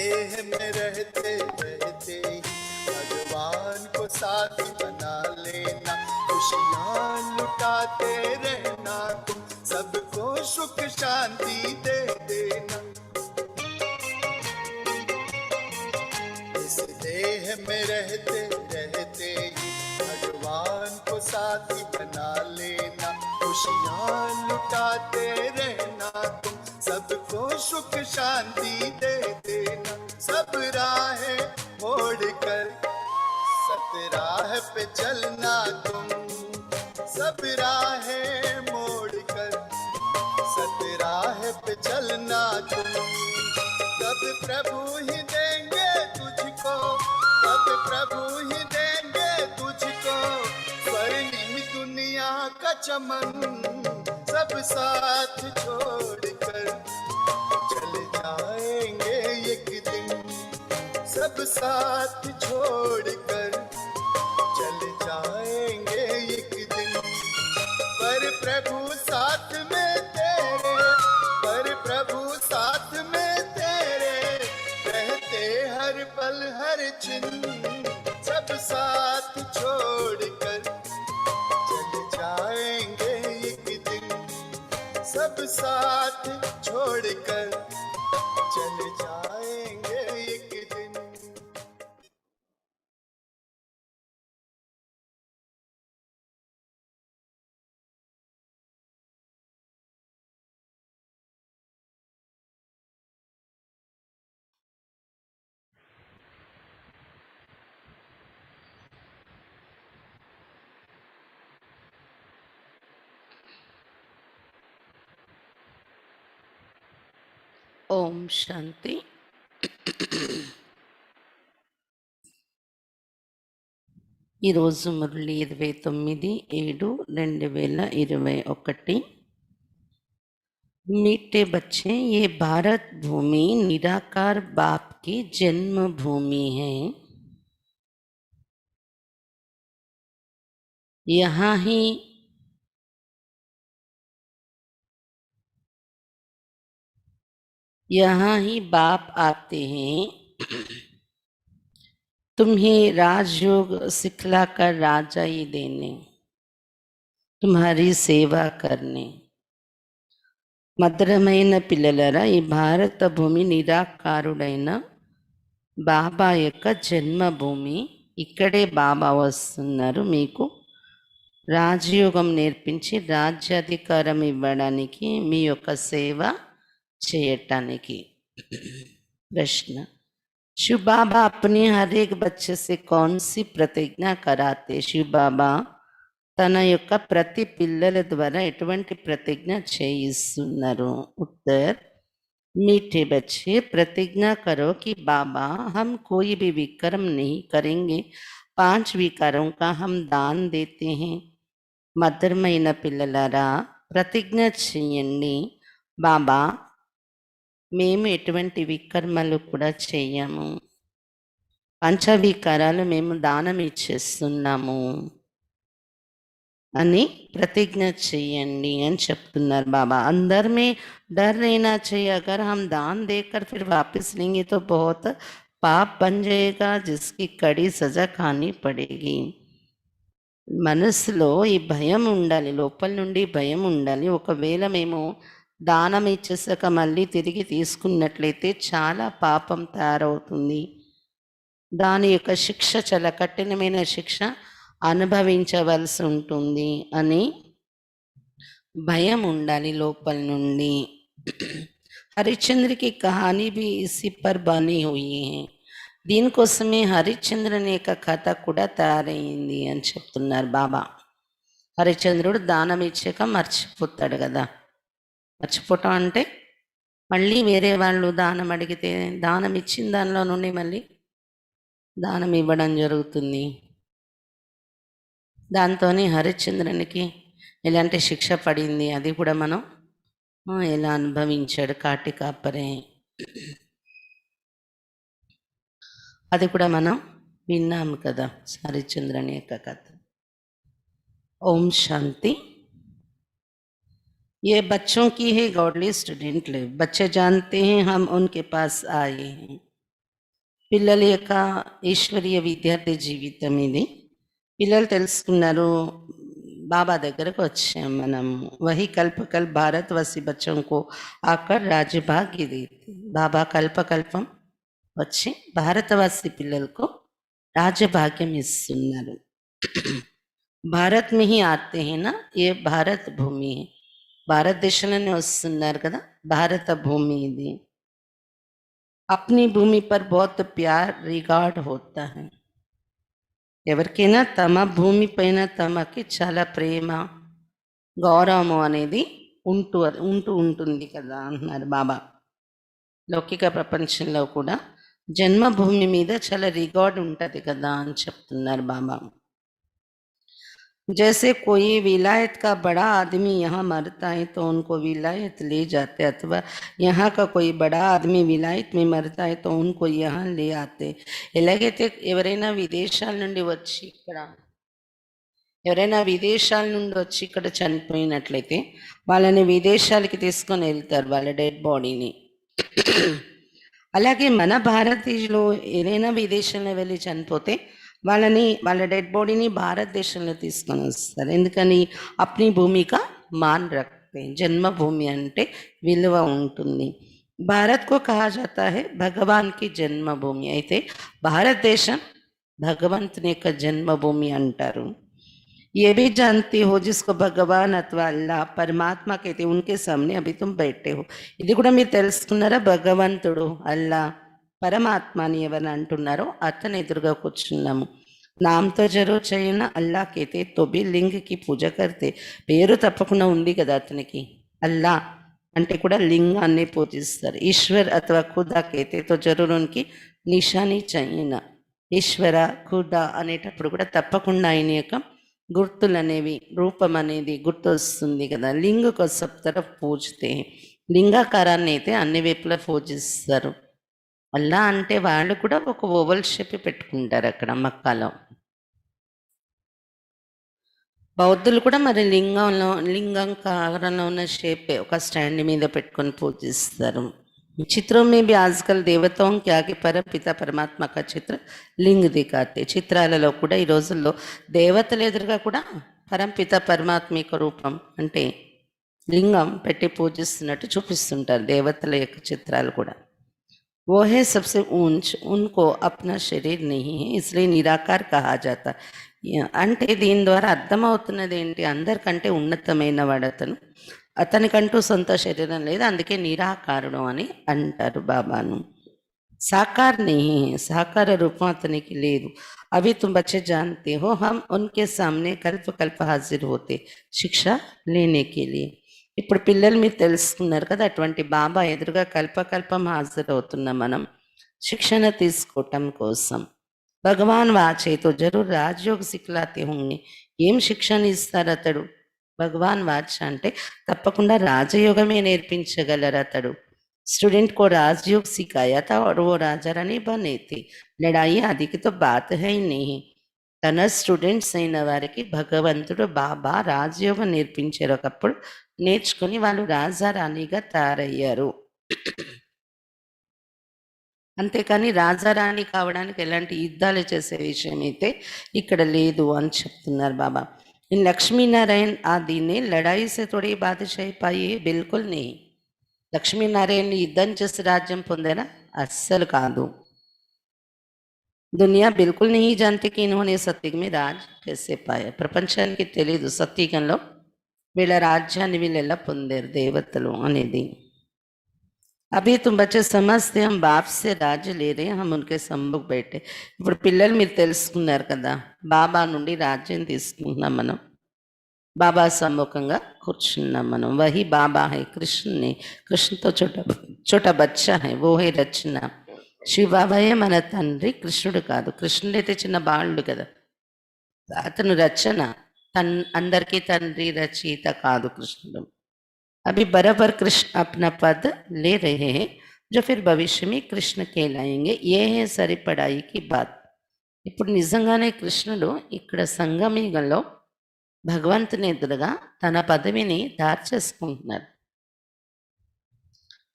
देह में रहते रहते ही भगवान को साथी बना लेना, खुशियाँ लुटाते रहना, तुम सबको सुख शांति दे देना। इस देह में रहते रहते ही भगवान को साथी बना लेना, खुशियाँ लुटाते रहना, तुम सबको सुख शांति दे देना। सब राहें मोड़कर सतराह पे चलना तुम, सब राहें मोड़कर सतराह पे चलना तुम। तब प्रभु ही देंगे तुझको, तब प्रभु ही देंगे तुझको स्वर्णिम दुनिया का चमन। सब साथ छोड़कर चल जाएंगे एक दिन, सब साथ छोड़कर चल जाएंगे एक दिन। पर प्रभु साथ में तेरे, पर प्रभु साथ में तेरे रहते हर पल हर क्षण। सब साथ छोड़कर चल जाएंगे एक दिन, सब साथ छोड़कर चल जाएंगे एक दिन। ఓం శాంతి. ఈరోజు మురళి 29/7/2021. मीठे बच्चे, ये भारत भूमि निराकार बाप की जन्म भूमि है। यहाँ ही बाप आते हैं तुम्हें राजयोग सिखलाकर राजाई देने, तुम्हारी सेवा करने। మధురమైన పిల్లలరా, ఈ భారత భూమి నిరాకారుడైన బాబా యొక్క జన్మభూమి. ఇక్కడే బాబా వస్తున్నారు మీకు రాజయోగం నేర్పించి రాజ్యాధికారం ఇవ్వడానికి, మీ యొక్క సేవ చేయటానికి. प्रश्न, शिव बाबा अपने हर एक बच्चे से कौन सी प्रतिज्ञा कराते? शिव बाबा తన యొక్క ప్రతి పిల్లల ద్వారా ఎటువంటి ప్రతిజ్ఞ చేయిస్తున్నారు? उत्तर, मीठे बच्चे, प्रतिज्ञा करो कि बाबा हम कोई भी विक्रम नहीं करेंगे, 5 विकारों का हम दान देते हैं. మధురమైన పిల్లలారా, ప్రతిజ్ఞ చేయండి, బాబా మేము ఎటువంటి వికర్మలు కూడా చేయము, పంచవికారాలు మేము దానం ఇచ్చేస్తున్నాము అని ప్రతిజ్ఞ చేయండి అని చెప్తున్నారు బాబా. अंदर में डर रहना चाहिए, अगर हम दान देकर फिर वापस लेंगे तो बहुत पाप बन जाएगा, जिसकी कड़ी सजा खानी पड़ेगी. మనసులో ఈ భయం ఉండాలి, లోపల నుండి భయం ఉండాలి. ఒకవేళ మేము దానం ఇచ్చేసాక మళ్ళీ తిరిగి తీసుకున్నట్లయితే చాలా పాపం తయారవుతుంది, దాని యొక్క శిక్ష చాలా కఠినమైన శిక్ష అనుభవించవలసి ఉంటుంది అని భయం ఉండాలి లోపల నుండి. హరిశ్చంద్ర की कहानी भी इसी पर बनी हुई है. దీనికోసమే హరిశ్చంద్రుని యొక్క కథ కూడా తయారైంది అని చెప్తున్నారు బాబా. హరిశ్చంద్రుడు దానం ఇచ్చాక మర్చిపోతాడు కదా. మర్చిపోవటం అంటే మళ్ళీ వేరే వాళ్ళు దానం అడిగితే దానం ఇచ్చిన దానిలో నుండి మళ్ళీ దానం ఇవ్వడం జరుగుతుంది. దాంతోనే హరిశ్చంద్రునికి ఎలాంటి శిక్ష పడింది అది కూడా మనం ఎలా అనుభవించాడు కాటి కాపరే, అది కూడా మనం విన్నాము కదా హరిశ్చంద్రుని యొక్క కథ. ఓం శాంతి. ये बच्चों की है गॉडली स्टूडेंट लाइफ. बच्चे जानते हैं हम उनके पास आए हैं. పిల్లల యొక్క ఈశ్వరీయ విద్యార్థి జీవితం ఇది. పిల్లలు తెలుసుకున్నారు, బాబా దగ్గరకు వచ్చాం మనం. వహి కల్పకల్ భారత్ వసి బచ్చం కో ఆకర్ రాజ్యభాగ్య దేతే. బాబా కల్పకల్పం వచ్చి భారతవాసి పిల్లలకు రాజ్యభాగ్యం ఇస్తున్నారు. భారత్ में ही आते हैं ना, ये భారత్ భూమి है. భారతదేశంలోనే వస్తున్నారు కదా, భారత భూమి ఇది. अपनी भूमि पर बहुत प्यार रिगार्ड होता है. ఎవరికైనా తమ భూమి పైన తమకి చాలా ప్రేమ గౌరవము అనేది ఉంటూ ఉంటుంది కదా అంటున్నారు బాబా. లౌకిక ప్రపంచంలో కూడా జన్మభూమి మీద చాలా రిగార్డ్ ఉంటుంది కదా అని చెప్తున్నారు బాబా. जैसे कोई विलायत का बड़ा आदमी यहाँ मरता है तो उनको विलायत ले जाते, अथवा यहाँ का कोई बड़ा आदमी विलायत में मरता है तो उनको यहाँ ले आते. ఎలాగైతే ఎవరైనా విదేశాల నుండి వచ్చి ఇక్కడ చనిపోయినట్లయితే వాళ్ళని విదేశాలకి తీసుకొని వెళ్తారు, వాళ్ళ డెడ్ బాడీని. అలాగే మన భారతదేశంలో ఏదైనా విదేశంలో వెళ్ళి చనిపోతే వాళ్ళ డెడ్ బాడీని భారతదేశంలో తీసుకొని వస్తారు. ఎందుకని అప్ని భూమిక మాన్ రక్తే. జన్మభూమి అంటే విలువ ఉంటుంది. భారత్కు కహా జాతా హై భగవాన్కి జన్మభూమి. అయితే భారతదేశం భగవంతుని యొక్క జన్మభూమి అంటారు. ये भी जानते हो जिसको భగవాన్ అథవా అల్లా పరమాత్మ కైతే ఉన్కే సామ్నే అభి తుమ్ బైఠే హో. ఇది కూడా మీరు తెలుసుకున్నారా, భగవంతుడు అల్లా పరమాత్మ అని ఎవరిని అంటున్నారో అతను ఎదురుగా కూర్చున్నాము. నామతో జరూర్ చేయన అల్లా కైతే తోబి లింగకి పూజ కర్తే. పేరు తప్పకుండా ఉంది కదా అతనికి, అల్లా అంటే కూడా లింగాన్ని పూజిస్తారు. ఈశ్వర్ అథవా ఖుదా కైతే తో జరూర్ ఉన్కి నిషాని చేయన. ఈశ్వర ఖుదా అనేటప్పుడు కూడా తప్పకుండా ఆయన యొక్క గుర్తులు అనేవి, రూపం అనేది గుర్తు వస్తుంది కదా. లింగ को सब तरफ పూజితే, లింగాకారాన్ని అయితే అన్ని వైపులా పూజిస్తారు. అల్లా అంటే వాళ్ళు కూడా ఒక ఓవల్ షేప్ పెట్టుకుంటారు అక్కడ మక్కాలో. బౌద్ధులు కూడా మరి లింగాకారంలో ఉన్న షేపే ఒక స్టాండ్ మీద పెట్టుకొని పూజిస్తారు. చిత్రం में भी आजकल देवताओं के आगे परमपिता परमात्मा का చిత్ర లింగ్ దిఖాతే. చిత్రాలలో కూడా ఈ రోజుల్లో దేవతల ఎదురుగా కూడా పరంపిత పరమాత్మ యొక్క రూపం అంటే లింగం పెట్టి పూజిస్తున్నట్టు చూపిస్తుంటారు దేవతల యొక్క చిత్రాలు కూడా. वो है सबसे ऊंच, उनको अपना शरीर नहीं है इसलिए निराकार कहा जाता. అంటే దీని ద్వారా అర్థమవుతున్నది ఏంటి, అందరికంటే ఉన్నతమైన వాడు అతను, అతనికంటూ సొంత శరీరం లేదు, అందుకే నిరాకారుడు అని అంటారు బాబాను. సాకార్ नहीं, సాకార రూపం అతనికి లేదు. అవి तुम बच्चे जानते हो हम उनके सामने कल्प कल्प हाजिर होते शिक्षा लेने के लिए. ఇప్పుడు పిల్లలు మీరు తెలుసుకున్నారు కదా, అటువంటి బాబా ఎదురుగా కల్పకల్పం హాజరవుతున్నాం మనం శిక్షణ తీసుకోవటం కోసం. భగవాన్ వాచేతో జరూర్ రాజయోగ్ సిక్లాతే హోంగే. ఏం శిక్షణ ఇస్తారు అతడు? భగవాన్ వాచ్ అంటే తప్పకుండా రాజయోగమే నేర్పించగలరు అతడు. స్టూడెంట్ को राजयोग सिखाया था और वो राजा रानी बने थे. लड़ाई आदि की तो बात है ही नहीं. తన స్టూడెంట్స్ అయిన వారికి భగవంతుడు బాబా రాజయోగం నేర్పించారు. ఒకప్పుడు నేర్చుకుని వాళ్ళు రాజారాణిగా తయారయ్యారు. అంతేకాని రాజారాణి కావడానికి ఎలాంటి యుద్ధాలు చేసే విషయం అయితే ఇక్కడ లేదు అని చెప్తున్నారు బాబా. లక్ష్మీనారాయణ ఆది ने लड़ाई से थोड़ी बादशाही पाई है, बिल्कुल नहीं. లక్ష్మీనారాయణ యుద్ధం చేసి రాజ్యం పొందారా? అస్సలు కాదు. దునియా బిల్కుల్ नहीं जानती कि इन्होंने सत्युग में राज कैसे पाया. ప్రపంచానికి తెలీదు సత్యుగంలో వీళ్ళ రాజ్యాన్ని వీళ్ళు ఎలా పొందారు దేవతలు అనేది. అభి తుమ్ బచ్చే సమజ్తే హమ్ బాప్ సే రాజ్ లే రే హమ్ ఉన్కే సమ్ముఖ్ బైఠే. ఇప్పుడు పిల్లలు మీరు తెలుసుకున్నారు కదా, బాబా నుండి రాజ్యం తీసుకుంటున్నాం మనం, బాబా సమ్ముఖంగా కూర్చున్నాం మనం. వహి బాబా హై కృష్ణని, కృష్ణతో చోట బచ్చా హై, ఓ హై రచన. శివబాబాయే మన తండ్రి, కృష్ణుడు కాదు. కృష్ణుడు అయితే చిన్న బాలుడు కదా, అతను రచన, అందరికీ తండ్రి రచయిత కాదు కృష్ణుడు. अभी बराबर कृष्ण अपना पद ले रहे हैं जो फिर भविष्य में कृष्ण कहलाएंगे. ये है సరిపడాయి की बात. ఇప్పుడు నిజంగానే కృష్ణుడు ఇక్కడ సంగమయుగంలో భగవంతుని ఎదురుగా తన పదవిని దాచేసుకుంటున్నారు.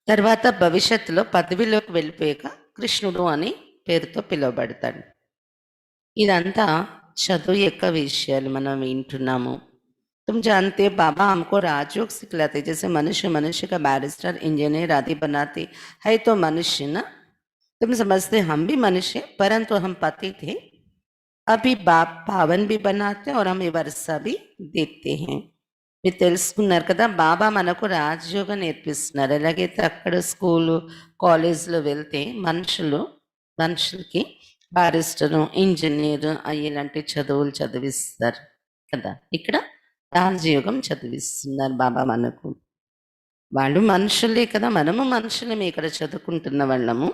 తర్వాత భవిష్యత్తులో పదవిలోకి వెళ్ళిపోయాక కృష్ణుడు అని పేరుతో పిలువబడతాడు. ఇదంతా చదువు యొక్క విషయాలు మనం వింటున్నాము. तुम जानते हो बाबा हमको राजयोग सिखलाते, जैसे मनुष्य मनुष्य का बैरिस्टर इंजीनियर आदि बनाते है तो मनुष्य ना, तुम समझते हम भी मनुष्य परंतु हम पति थे, अभी बाप पावन भी बनाते और हमें वर्षा भी देते हैं. మీరు తెలుసుకున్నారు కదా, బాబా మనకు రాజయోగం నేర్పిస్తున్నారు. ఎలాగైతే అక్కడ స్కూలు కాలేజీలో వెళ్తే మనుషులకి బారిస్టరు ఇంజనీర్ ఇలాంటి చదువులు చదివిస్తారు కదా, ఇక్కడ రాజయోగం చదివిస్తున్నారు బాబా మనకు. వాళ్ళు మనుషులే కదా, మనము మనుషులమే ఇక్కడ చదువుకుంటున్న వాళ్ళము.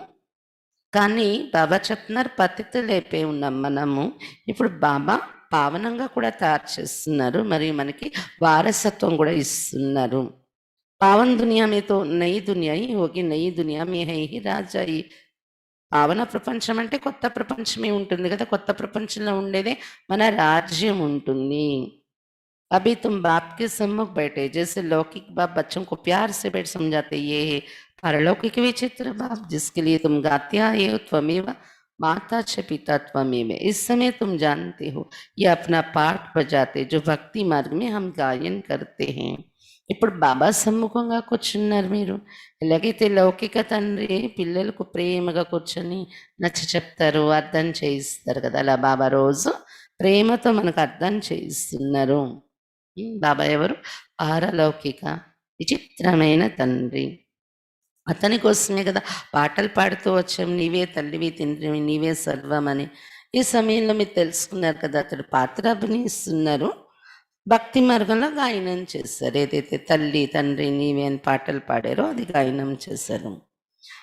కానీ బాబా చెప్తున్నారు పతితులైపోయి ఉన్నాం మనము. ఇప్పుడు బాబా పావనంగా కూడా తయారు చేస్తున్నారు, మరి మనకి వారసత్వం కూడా ఇస్తున్నారు. పావన్ దునియా మే తో నయి దునియా హీ హోగి, నయి దునియా మే హై హీ రాజా హీ. పావన ప్రపంచం అంటే కొత్త ప్రపంచమే ఉంటుంది కదా, కొత్త ప్రపంచంలో ఉండేదే మన రాజ్యం ఉంటుంది. अभी तुम बाप के सम्मुख बैठे, जैसे लौकिक बाप बच्चों को प्यार से बैठ समझाते, ये है परलौकिक विचित्र बाप जिसके लिए तुम गाते आए हो, त्वमेव माता च पिता त्वमेव. इस समय तुम जानते हो ये अपना पाठ बजाते जो भक्ति मार्ग में हम गायन करते हैं. ఇప్పుడు బాబా సమ్ముఖంగా కూర్చున్నారు మీరు. ఎలాగైతే లౌకిక తండ్రి పిల్లలకు ప్రేమగా కూర్చొని నచ్చ చెప్తారు, అర్థం చేయిస్తారు కదా, అలా బాబా రోజు ప్రేమతో మనకు అర్థం చేయిస్తున్నారు. బాబా ఎవరు? పారలౌకిక విచిత్రమైన తండ్రి. అతని కోసమే కదా పాటలు పాడుతూ వచ్చాం, నీవే తల్లివి తండ్రివి నీవే సర్వం అని. ఈ సమయంలో మీరు తెలుసుకున్నారు కదా, అతడు పాత్ర అభినయిస్తున్నారు, భక్తి మార్గంలో గాయనం చేశారు. ఏదైతే తల్లి తండ్రి నీవే అని పాటలు పాడారో అది గాయనం చేశారు.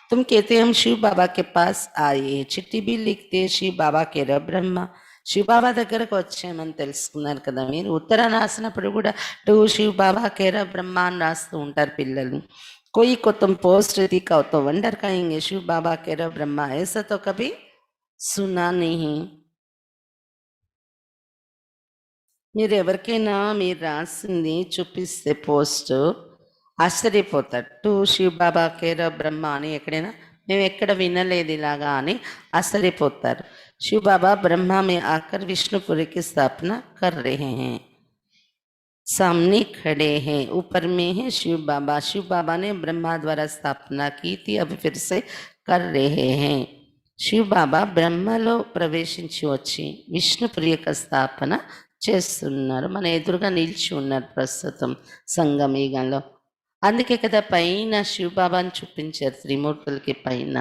तुम कहते हम शिव बाबा के पास आए, चिट्ठी भी लिखते शिव बाबा के ర బ్రహ్మ. శివబాబా దగ్గరకు వచ్చామని తెలుసుకున్నారు కదా మీరు. ఉత్తరాన్ని రాసినప్పుడు కూడా టు శివ్ బాబా కేర బ్రహ్మ అని రాస్తూ ఉంటారు పిల్లలు. कोई को तुम पोस्ट दिखाओ तो वंडर कहेंगे शिव बाबा केर ब्रह्मा, ऐसा तो कभी सुना नहीं. మీరు ఎవరికైనా మీరు రాసింది చూపిస్తే పోస్ట్ ఆశ్చర్యపోతారు. టు శివ్ బాబా కేర బ్రహ్మ అని ఎక్కడైనా మేము ఎక్కడ వినలేదు ఇలాగా అని ఆశ్చర్యపోతారు. शिव बाबा ब्रह्मा में आकर विष्णुपुरी की स्थापना कर रहे हैं, सामने खड़े हैं, ऊपर में है शिव बाबा. शिव बाबा ने ब्रह्मा द्वारा स्थापना की थी, अब फिर से कर रहे हैं. शिव बाबा బ్రహ్మలో ప్రవేశించి వచ్చి విష్ణుపురి యొక్క స్థాపన చేస్తున్నారు. మన ఎదురుగా నిలిచి ఉన్నారు ప్రస్తుతం సంగమీగంలో. అందుకే కదా పైన శివబాబాని చూపించారు, త్రిమూర్తులకి పైన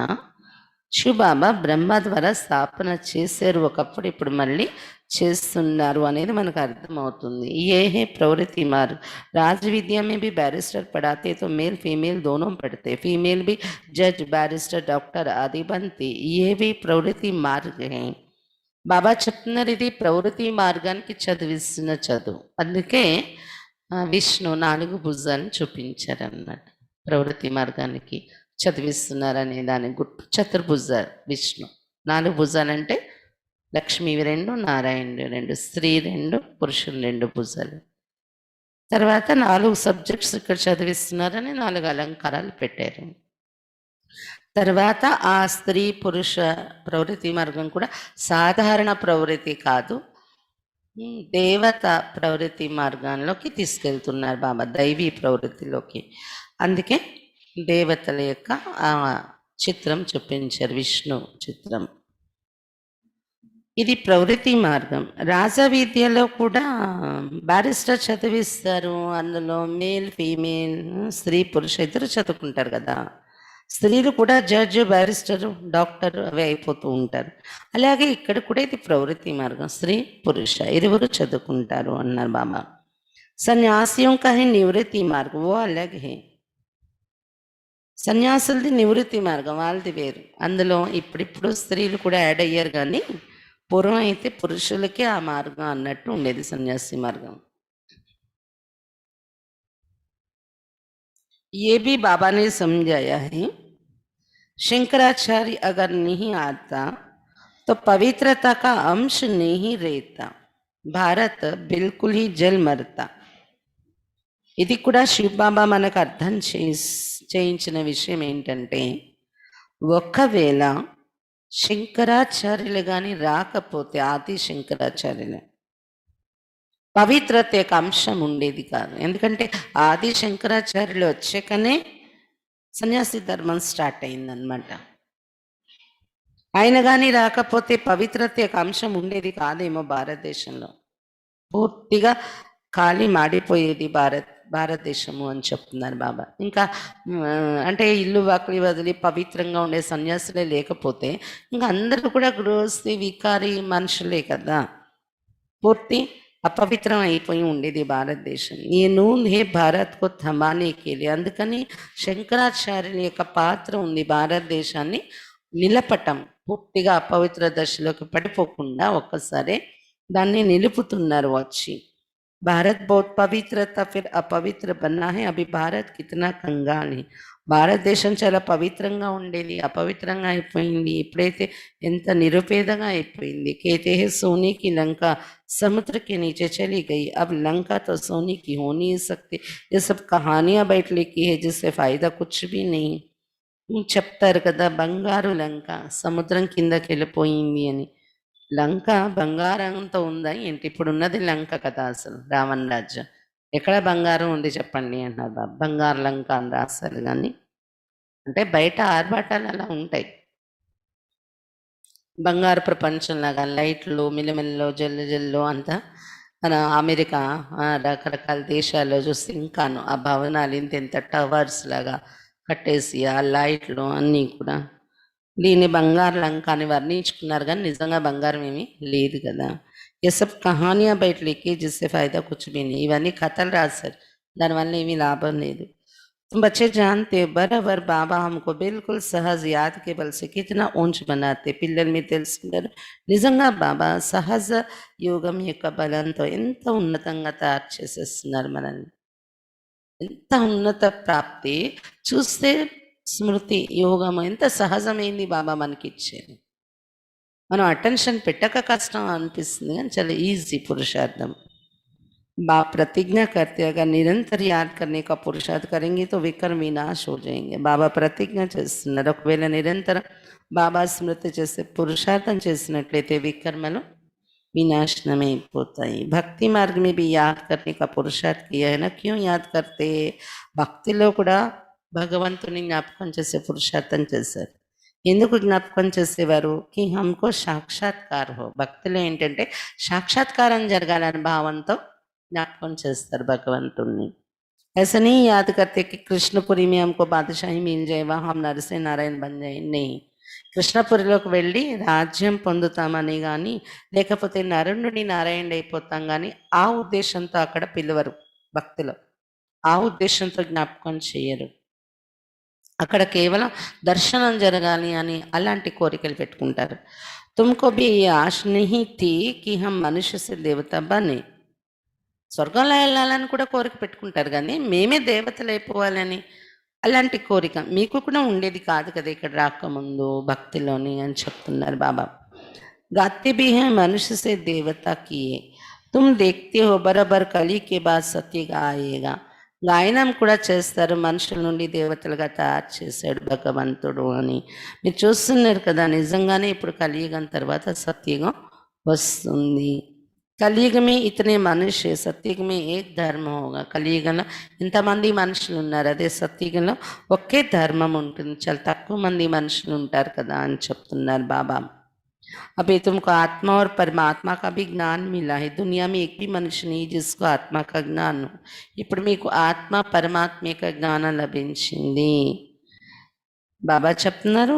శివబాబా బ్రహ్మ ద్వారా స్థాపన చేశారు ఒకప్పుడు, ఇప్పుడు మళ్ళీ చేస్తున్నారు అనేది మనకు అర్థమవుతుంది. ये है प्रवृत्ति मार्ग. राज विद्या में भी बैरिस्टर पढ़ाते तो मेल फीमेल दोनों पढ़ते, फीमेल भी जज बैरिस्टर डॉक्टर आदि बनते. ये भी प्रवृत्ति मार्ग है. బాబా చెప్తున్నారు ఇది ప్రవృత్తి మార్గానికి చదివిస్తున్న చదువు. అందుకే విష్ణు 4 భుజాలను చూపించారు అన్నమాట. ప్రవృత్తి మార్గానికి చదివిస్తున్నారనే దాని గుర్తు చతుర్భుజ విష్ణు. 4 భుజాలంటే లక్ష్మీవి 2, నారాయణుడు 2, స్త్రీ 2, పురుషులు 2 భుజాలు. తర్వాత 4 సబ్జెక్ట్స్ ఇక్కడ చదివిస్తున్నారని 4 అలంకారాలు పెట్టారు. తర్వాత ఆ స్త్రీ పురుష ప్రవృత్తి మార్గం కూడా సాధారణ ప్రవృత్తి కాదు, దేవత ప్రవృత్తి మార్గంలోకి తీసుకెళ్తున్నారు బాబా, దైవీ ప్రవృత్తిలోకి. అందుకే దేవతల యొక్క చిత్రం చూపించారు, విష్ణు చిత్రం. ఇది ప్రవృత్తి మార్గం. రాజవిద్యలో కూడా బారిస్టర్ చదివిస్తారు, అందులో మేల్ ఫీమేల్ స్త్రీ పురుష ఇద్దరు చదువుకుంటారు కదా. స్త్రీలు కూడా జడ్జ్ బ్యారిస్టర్ డాక్టర్ అవి అయిపోతూ ఉంటారు. అలాగే ఇక్కడ కూడా ఇది ప్రవృత్తి మార్గం, స్త్రీ పురుష ఇరువురు చదువుకుంటారు అన్నారు బాబా. సన్యాసియోं का है निवृत्ति मार्ग, वो अलग है. సన్యాసులది నివృత్తి మార్గం, వాళ్ళది వేరు. అందులో ఇప్పుడిప్పుడు స్త్రీలు కూడా యాడ్ అయ్యారు, కానీ పూర్వం అయితే పురుషులకే ఆ మార్గం అన్నట్టు ఉండేది సన్యాసి మార్గం. ये भी बाबा ने समझाया है. शंकराचार्य अगर नहीं आता तो पवित्रता का अंश नहीं रहता, भारत बिल्कुल ही जल मरता. ఇది కూడా శివబాబా మనకు అర్థం చేయించిన విషయం ఏంటంటే, ఒకవేళ శంకరాచార్యులు కానీ రాకపోతే ఆది శంకరాచార్యులు పవిత్రత యొక్క అంశం ఉండేది కాదు. ఎందుకంటే ఆది శంకరాచార్యులు వచ్చాకనే సన్యాసి ధర్మం స్టార్ట్ అయిందనమాట. ఆయన కానీ రాకపోతే పవిత్రత యొక్క అంశం ఉండేది కాదేమో భారతదేశంలో. పూర్తిగా ఖాళీ మాడిపోయేది భారతదేశము అని చెప్తున్నారు బాబా. ఇంకా అంటే ఇల్లు వాకిలి వదిలి పవిత్రంగా ఉండే సన్యాసులే లేకపోతే ఇంకా అందరూ కూడా గృహస్థి వికారి మనుషులే కదా, పూర్తి అపవిత్రం అయిపోయి ఉండేది భారతదేశం. ఈ నూన్ హే భారత్కు థమానేకి, అందుకని శంకరాచార్యుల యొక్క పాత్ర ఉంది భారతదేశాన్ని నిలపటం, పూర్తిగా అపవిత్ర దశలోకి పడిపోకుండా ఒక్కసారి దాన్ని నిలుపుతున్నారు వచ్చి. భారత్ బహుత్ పవిత్ర था फिर अपवित्र बना है, अभी भारत कितना कंगाल है. భారతదేశం చాలా పవిత్రంగా ఉండేది అపవిత్రంగా అయిపోయింది, ఇప్పుడైతే ఎంత నిరుపేదగా అయిపోయింది. कहते हैं सोने की लंका समुद्र के नीचे चली गई, अब लंका तो सोने की हो नहीं सकती. ये सब कहानियां बैठ लिखी है जिससे फायदा कुछ भी नहीं. చెప్తారు కదా బంగారు లంక సముద్రం కిందకి వెళ్ళిపోయింది అని. లంక బంగారంతో ఉందా ఏంటి? ఇప్పుడు ఉన్నది లంక కదా, అసలు రావణ రాజ్యం ఎక్కడ బంగారం ఉంది చెప్పండి అన్నారు బాబు. బంగారు లంక అని రాస్తారు కానీ అంటే బయట ఆర్భాటాలు అలా ఉంటాయి. బంగారు ప్రపంచంలాగా లైట్లు మిలమిల్లో జల్లు జల్లు అంతా మన అమెరికా రకరకాల దేశాల్లో చూస్తే ఇంకాను ఆ భవనాలు ఇంత టవర్స్ లాగా కట్టేసి ఆ లైట్లు అన్నీ కూడా దీన్ని బంగారు లంక అని వర్ణించుకున్నారు కానీ నిజంగా బంగారం ఏమీ లేదు కదా. ये सब कहानियां बैठ लिखी जिससे फायदा कुछ भी नहीं. ఇవన్నీ కథలు రాశారు, దానివల్ల ఏమీ లాభం లేదు. तुम बच्चे जानते हो बराबर बाबा हमको बिल्कुल सहज याद के बल से कितना ऊंच बनाते. పిల్లలు మీరు తెలుసుకున్నారు నిజంగా బాబా సహజ యోగం యొక్క బలంతో ఎంత ఉన్నతంగా తయారు చేసేస్తున్నారు మనల్ని. ఎంత ఉన్నత ప్రాప్తి చూస్తే స్మృతి యోగం ఎంత సహజమైంది బాబా మనకి ఇచ్చేది. మనం అటెన్షన్ పెట్టక కష్టం అనిపిస్తుంది కానీ చాలా ఈజీ పురుషార్థం. प्रतिज्ञा करते अगर निरंतर याद करने का पुरुषार्थ करेंगे तो विकर्म विनाश हो जाएंगे. బాబా ప్రతిజ్ఞ చేస్తున్నారు ఒకవేళ నిరంతరం బాబా స్మృతి చేసే పురుషార్థం చేసినట్లయితే వికర్మలు వినాశనమైపోతాయి. భక్తి మార్గ में भी याद करने का पुरुषार्थ किया है ना, क्यों याद करते? భక్తిలో కూడా భగవంతుని జ్ఞాపకం చేసే పురుషార్థం చేశారు. ఎందుకు జ్ఞాపకం చేసేవారు? కి హమ్కో సాక్షాత్కార్ హో. భక్తిలో ఏంటంటే సాక్షాత్కారం జరగాలని భావంతో జ్ఞాపకం చేస్తారు భగవంతుణ్ణి. ऐसा नहीं याद करते कि कृष्णपुरी में हमको बादशाही मिल जाए, वहाँ हम नरसे नारायण बन जाए. नहीं, కృష్ణపురిలోకి వెళ్ళి రాజ్యం పొందుతామని కానీ లేకపోతే నరుణుడి నారాయణ అయిపోతాం కానీ ఆ ఉద్దేశంతో అక్కడ పిలవరు. భక్తిలో ఆ ఉద్దేశంతో జ్ఞాపకం చేయరు. అక్కడ కేవలం దర్శనం జరగాలి అని అలాంటి కోరికలు పెట్టుకుంటారు. తుమ్కో భీ ఆశ నహీ థీ కి హమ్ మనుష్య సే దేవత బనే. స్వర్గంలో వెళ్ళాలని కూడా కోరిక పెట్టుకుంటారు కానీ మేమే దేవతలు అయిపోవాలని అలాంటి కోరిక మీకు కూడా ఉండేది కాదు కదా ఇక్కడ రాకముందు భక్తిలోని అని చెప్తున్నారు బాబా. गाते भी हैं मनुष्य से देवता किए, तुम देखते हो बराबर कली के बाद सत्य आएगा. గాయనం కూడా చేస్తారు, మనుషుల నుండి దేవతలుగా తయారు చేశాడు భగవంతుడు అని మీరు చూస్తున్నారు కదా. నిజంగానే ఇప్పుడు కలియుగం తర్వాత సత్యుగం వస్తుంది. కలియుగమే ఇతనే మనుష్య, సత్యుగమే ఏక్ ధర్మ హోగా. కలియుగంలో ఇంతమంది మనుషులు ఉన్నారు, అదే సత్యుగంలో ఒకే ధర్మం ఉంటుంది. చాలా తక్కువ మంది మనుషులు ఉంటారు కదా అని చెప్తున్నారు బాబా. अभी तुमको आत्मा और परमात्मा का भी ज्ञान मिला है. दुनिया में एक भी मनुष्य नहीं जिसको आत्मा का ज्ञान हो. ఇప్పుడు మీకు ఆత్మ పరమాత్మ యొక్క జ్ఞానం లభించింది. బాబా చెప్తున్నారు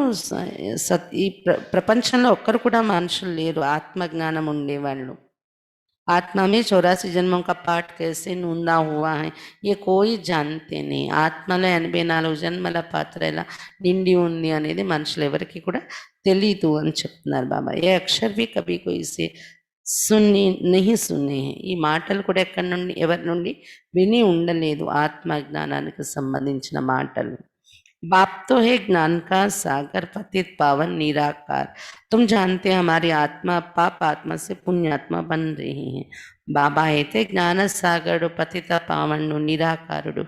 ఈ ప్రపంచంలో ఒక్కరు కూడా మనుషులు లేరు ఆత్మ జ్ఞానం ఉండేవాళ్ళు. आत्मा में 84 जन्मों का पाठ कैसे नूंदा हुआ है ये कोई जानते नहीं. ఆత్మలో 84 జన్మల పాత్ర ఎలా నిండి ఉంది అనేది మనుషులు ఎవరికి కూడా తెలీదు అని చెప్తున్నారు బాబా. ఏ అక్షర్ भी कभी कोई से సున్ని नहीं सुने हैं. ఈ మాటలు కూడా ఎక్కడి నుండి ఎవరి నుండి విని ఉండలేదు ఆత్మ జ్ఞానానికి సంబంధించిన మాటలు. बाप तो है ज्ञान का सागर पतित पावन निराकार. तुम जानते हैं हमारी आत्मा पाप आत्मा से पुण्यात्मा बन रही है. బాబా అయితే జ్ఞాన సాగరుడు, పతిత పావనుడు, నిరాకారుడు.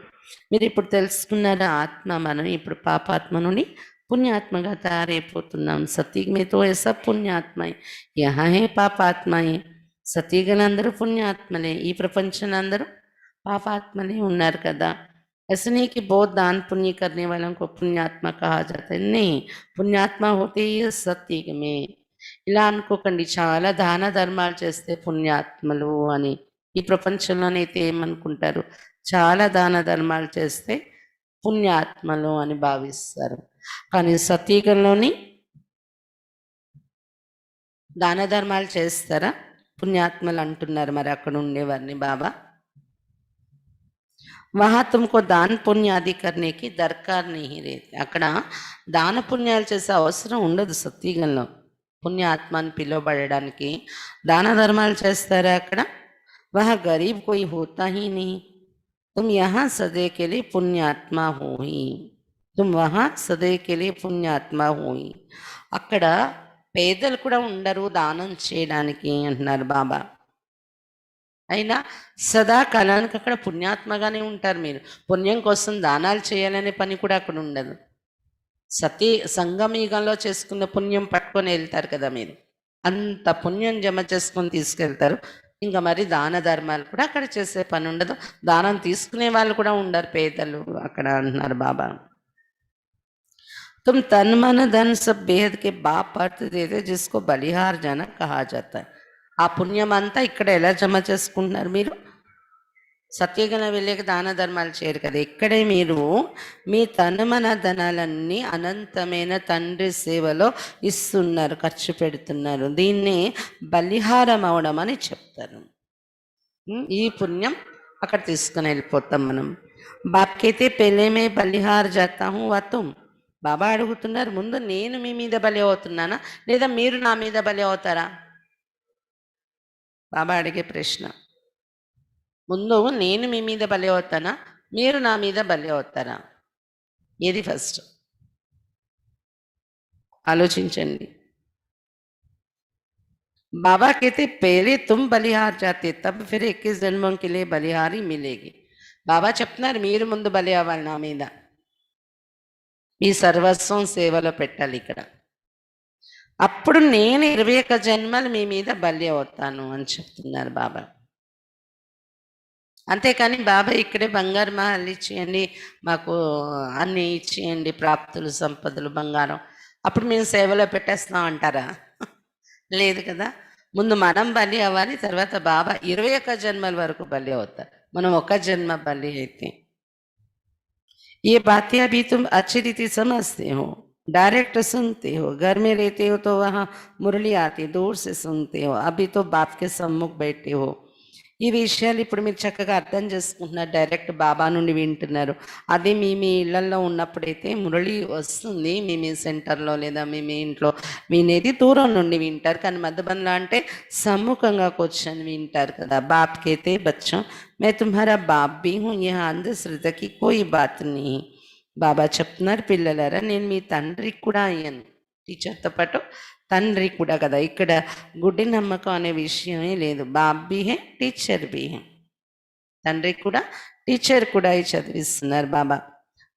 మీరు ఇప్పుడు తెలుసుకున్నారు ఆత్మ మనం ఇప్పుడు పాపాత్మ నుండి పుణ్యాత్మగా తయారైపోతున్నాం. సతీగమేతో सब పుణ్యాత్మయే, यहाँ है పాపాత్మయే. సతీగలందరూ పుణ్యాత్మలే, ఈ ప్రపంచంలో అందరూ పాపాత్మలే ఉన్నారు కదా. ऐसा नहीं कि बहुत दान पुण्य करने वालों को पुण्यात्मा कहा जाता है, नहीं. పుణ్యాత్మ होते ही సత్యుగ में. ఇలా అనుకోకండి చాలా దాన ధర్మాలు చేస్తే పుణ్యాత్మలు అని. ఈ ప్రపంచంలోనైతే ఏమనుకుంటారు, చాలా దాన ధర్మాలు చేస్తే పుణ్యాత్మలు అని భావిస్తారు. కానీ సతీగంలోని దాన ధర్మాలు చేస్తారా, పుణ్యాత్మలు అంటున్నారు మరి అక్కడ ఉండేవారిని బాబా. వహా తుమ్కో దాన పుణ్య ఆది కర్నేకి దర్కార్ नहीं रहती. అక్కడ దాన పుణ్యాలు చేసే అవసరం ఉండదు సతీగంలో. పుణ్యాత్మ అని పిలువబడడానికి దాన ధర్మాలు చేస్తారా అక్కడ. వహ గరీబ్ కోయి హోతా హీ नहीं. तुम यहाँ सदैव के लिए पुण्यात्मा हो ही. तुम वहाँ सदैव के लिए పుణ్యాత్మ हो ही. అక్కడ పేదలు కూడా ఉండరు దానం చేయడానికి అంటున్నారు బాబా. అయినా సదాకాలానికి అక్కడ పుణ్యాత్మగానే ఉంటారు మీరు. పుణ్యం కోసం దానాలు చేయాలనే పని కూడా అక్కడ ఉండదు. సతీ సంగమయుగంలో చేసుకున్న పుణ్యం పట్టుకొని వెళ్తారు కదా మీరు, అంత పుణ్యం జమ చేసుకొని తీసుకెళ్తారు. ఇంకా మరి దాన ధర్మాలు కూడా అక్కడ చేసే పని ఉండదు. దానం తీసుకునే వాళ్ళు కూడా ఉండరు పేదలు అక్కడ అంటున్నారు బాబా. तुम तन मन धन सब बेहद के बाप अर्थ देते जिसको बलिहार जन कहा जाता है. ఆ పుణ్యం అంతా ఇక్కడ ఎలా జమ చేసుకుంటున్నారు మీరు. సత్యగణ వెళ్ళాక దాన ధర్మాలు చేయరు కదా, ఇక్కడే మీరు మీ తనమన ధనాలన్నీ అనంతమైన తండ్రి సేవలో ఇస్తున్నారు, ఖర్చు పెడుతున్నారు. దీన్ని బలిహారం అవడం అని చెప్తారు. ఈ పుణ్యం అక్కడ తీసుకుని వెళ్ళిపోతాం మనం. బాప్కైతే పెళ్ళేమే బలిహార్ జాతాహు వతుం. బాబా అడుగుతున్నారు, ముందు నేను మీ మీద బలి అవుతున్నానా లేదా మీరు నా మీద బలి అవుతారా. బాబా అడిగే ప్రశ్న, ముందు నేను మీ మీద బలి అవుతానా మీరు నా మీద బలి అవుతారా, ఏది ఫస్ట్ ఆలోచించండి. बाबा कहते पहले तुम बलिहार जाते तब फिर 21 जन्मों के लिए बलिहारी मिलेगी. బాబా చెప్తున్నారు మీరు ముందు బలి అవ్వాలి నా మీద, మీ సర్వస్వం సేవలో పెట్టాలి ఇక్కడ, అప్పుడు నేను 21 జన్మలు మీ మీద బలి అవుతాను అని చెప్తున్నారు బాబా. అంతేకాని బాబా ఇక్కడే బంగారు మహల్ ఇచ్చేయండి, మాకు అన్ని ఇచ్చేయండి, ప్రాప్తులు సంపదలు బంగారం, అప్పుడు మేము సేవలో పెట్టేస్తున్నాం అంటారా. లేదు కదా, ముందు మనం బలి అవ్వాలి, తర్వాత బాబా 21 జన్మల వరకు బలి అవుతారు. మనం ఒక జన్మ బలి అయితే. ये बातें अभी तुम अच्छी रीति समझते हो, डायरेक्ट सुनते हो, घर में रहते हो तो वहाँ मुरली आती दूर से सुनते हो, अभी तो बाप के सम्मुख बैठे हो. ఈ విషయాలు ఇప్పుడు మీరు చక్కగా అర్థం చేసుకుంటున్నారు, డైరెక్ట్ బాబా నుండి వింటున్నారు. అదే మీ మీ ఇళ్లలో ఉన్నప్పుడైతే మురళి వస్తుంది, మీ మీ సెంటర్లో లేదా మీ మీ ఇంట్లో వినేది దూరం నుండి వింటారు. కానీ మధుబన్లో అంటే సమ్ముఖంగా కూర్చొని వింటారు కదా. బాప్కి అయితే బచ్చం మే తుమ్హారా బాప్ భీ హూ, యహా అంధశ్రద్ధకి కోయి బాత్ నీ. బాబా చెప్తున్నారు, పిల్లలారా నేను మీ తండ్రికి కూడా అయ్యాను, టీచర్తో పాటు తండ్రి కూడా కదా. ఇక్కడ గుడ్డి నమ్మకం అనే విషయమే లేదు. బాప్ భీ హే టీచర్ భీ హే, తండ్రి కూడా టీచర్ కూడా చదివిస్తున్నారు బాబా.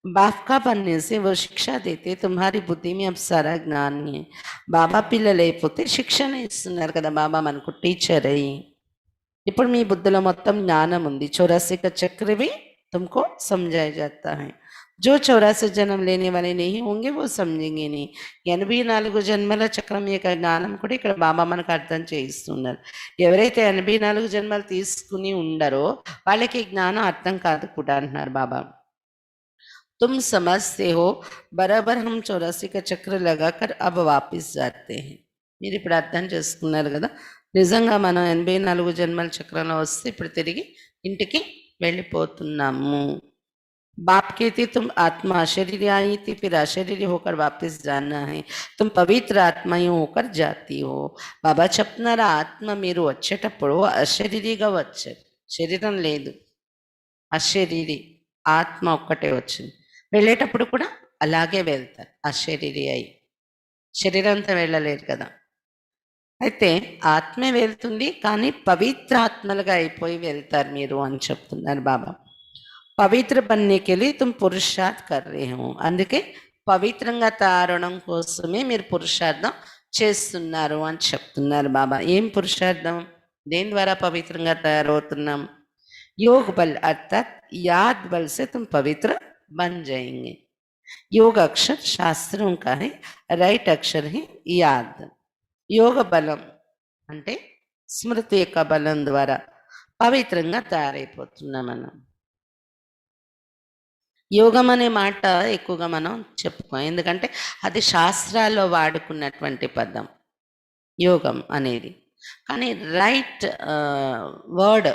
బాప్ కా బన్నే సే वो शिक्षा देते तुम्हारी बुद्धि में अब सारा ज्ञान है. బాబా పిల్లలు అయిపోతే శిక్షణ ఇస్తున్నారు కదా బాబా మనకు టీచర్ అయ్యి. ఇప్పుడు మీ బుద్ధిలో మొత్తం జ్ఞానం ఉంది. 84 का चक्र भी तुमको समझाया जाता है. जो 84 జన్మ లేని వాले नहीं होंगे वो समझेंगे नहीं. 84 జన్మల చక్రం యొక్క జ్ఞానం కూడా ఇక్కడ బాబా మనకు అర్థం చేయిస్తున్నారు. ఎవరైతే 84 జన్మలు తీసుకుని ఉండరో వాళ్ళకి జ్ఞానం అర్థం కాదు కూడా అంటున్నారు బాబా. तुम समझते हो बराबर हम 84 का चक्र लगाकर अब वापस जाते हैं. మీరు ఇప్పుడు అర్థం చేసుకున్నారు కదా, నిజంగా మనం 84 జన్మల చక్రంలో వస్తే ఇప్పుడు తిరిగి ఇంటికి వెళ్ళిపోతున్నాము. बाप कहते तुम आत्मा अशरीरी आई थी, फिर अशरीरी होकर वापस जाना है, तुम पवित्र आत्माएं होकर जाती हो. బాబా చెప్తున్నారు, ఆత్మ మీరు వచ్చేటప్పుడు అశరీరిగా వచ్చారు, శరీరం లేదు, అశరీరి ఆత్మ ఒక్కటే వచ్చింది. వెళ్ళేటప్పుడు కూడా అలాగే వెళ్తారు, అశరీరి అయి. శరీరంతో వెళ్ళలేరు కదా. అయితే ఆత్మే వెళ్తుంది, కానీ పవిత్ర ఆత్మలుగా అయిపోయి వెళ్తారు మీరు అని చెప్తున్నారు బాబా. పవిత్ర बनने के लिए तुम पुरुषार्थ कर रहे हो, అందుకే పవిత్రంగా తయారవడం కోసమే మీరు పురుషార్థం చేస్తున్నారు అని చెప్తున్నారు బాబా. ఏం పురుషార్థం? దేని ద్వారా పవిత్రంగా తయారవుతున్నాం? योग बल अर्थात याद बल से तुम पवित्र बन जाएंगे. योग अक्षर शास्त्रों का है, राइट अक्षर है याद. యోగ బలం అంటే స్మృతి యొక్క బలం ద్వారా పవిత్రంగా తయారైపోతున్నాం మనం. యోగం అనే మాట ఎక్కువగా మనం చెప్పుకోం, ఎందుకంటే అది శాస్త్రాల్లో వాడుకున్నటువంటి పదం యోగం అనేది. కానీ రైట్ వర్డ్,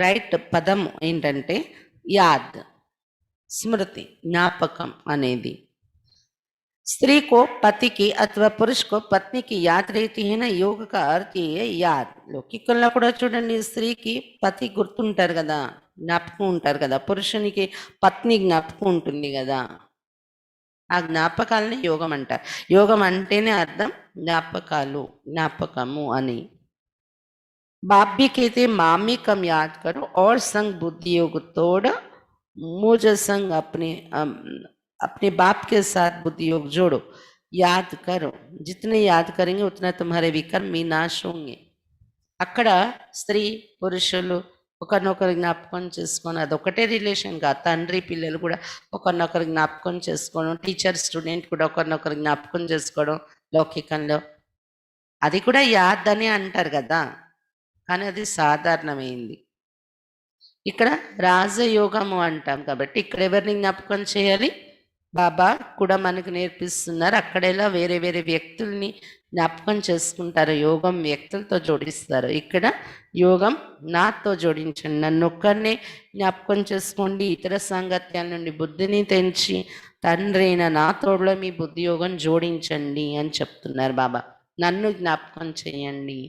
రైట్ పదం ఏంటంటే యాద్, స్మృతి, జ్ఞాపకం అనేది. स्त्री को पति की अथवा पुरुष को पत्नी की याद रहती है ना, योग का अर्थ ये है याद. లౌకికంలో కూడా చూడండి, స్త్రీకి పతి గుర్తుంటారు కదా, జ్ఞాపకం ఉంటారు కదా, పురుషునికి పత్ని జ్ఞాపకం ఉంటుంది కదా. ఆ జ్ఞాపకాలని యోగం అంటారు. యోగం అంటేనే అర్థం జ్ఞాపకాలు, జ్ఞాపకము అని. बाप भी कहते मामी कम याद करो और संग बुद्धि योग तोड़ मुझ संग अपने बाप के साथ बुद्धि योग जोड़ो, याद करो. जितने याद करेंगे उतना तुम्हारे विकर्म विनाश होंगे. అక్కడ స్త్రీ పురుషులు ఒకరినొకరు జ్ఞాపకం చేసుకొని, అదొకటే రిలేషన్ కాదు, తండ్రి పిల్లలు కూడా ఒకరినొకరు జ్ఞాపకం చేసుకోవడం, టీచర్ స్టూడెంట్ కూడా ఒకరినొకరు జ్ఞాపకం చేసుకోవడం లౌకికంలో, అది కూడా యాద్ అని అంటారు కదా. కానీ అది సాధారణమైంది. ఇక్కడ రాజయోగము అంటాం కాబట్టి ఇక్కడ ఎవరిని జ్ఞాపకం చేయాలి? బాబా కూడా మనకు నేర్పిస్తున్నారు. అక్కడెలా వేరే వేరే వ్యక్తుల్ని జ్ఞాపకం చేసుకుంటారు, యోగం వ్యక్తులతో జోడిస్తారు. ఇక్కడ యోగం నాతో జోడించండి, నన్ను ఒక్కరినే జ్ఞాపకం చేసుకోండి, ఇతర సాంగత్యాల నుండి బుద్ధిని తెంచి తండ్రి అయిన నా తోడులో మీ బుద్ధి యోగం జోడించండి అని చెప్తున్నారు బాబా. నన్ను జ్ఞాపకం చేయండి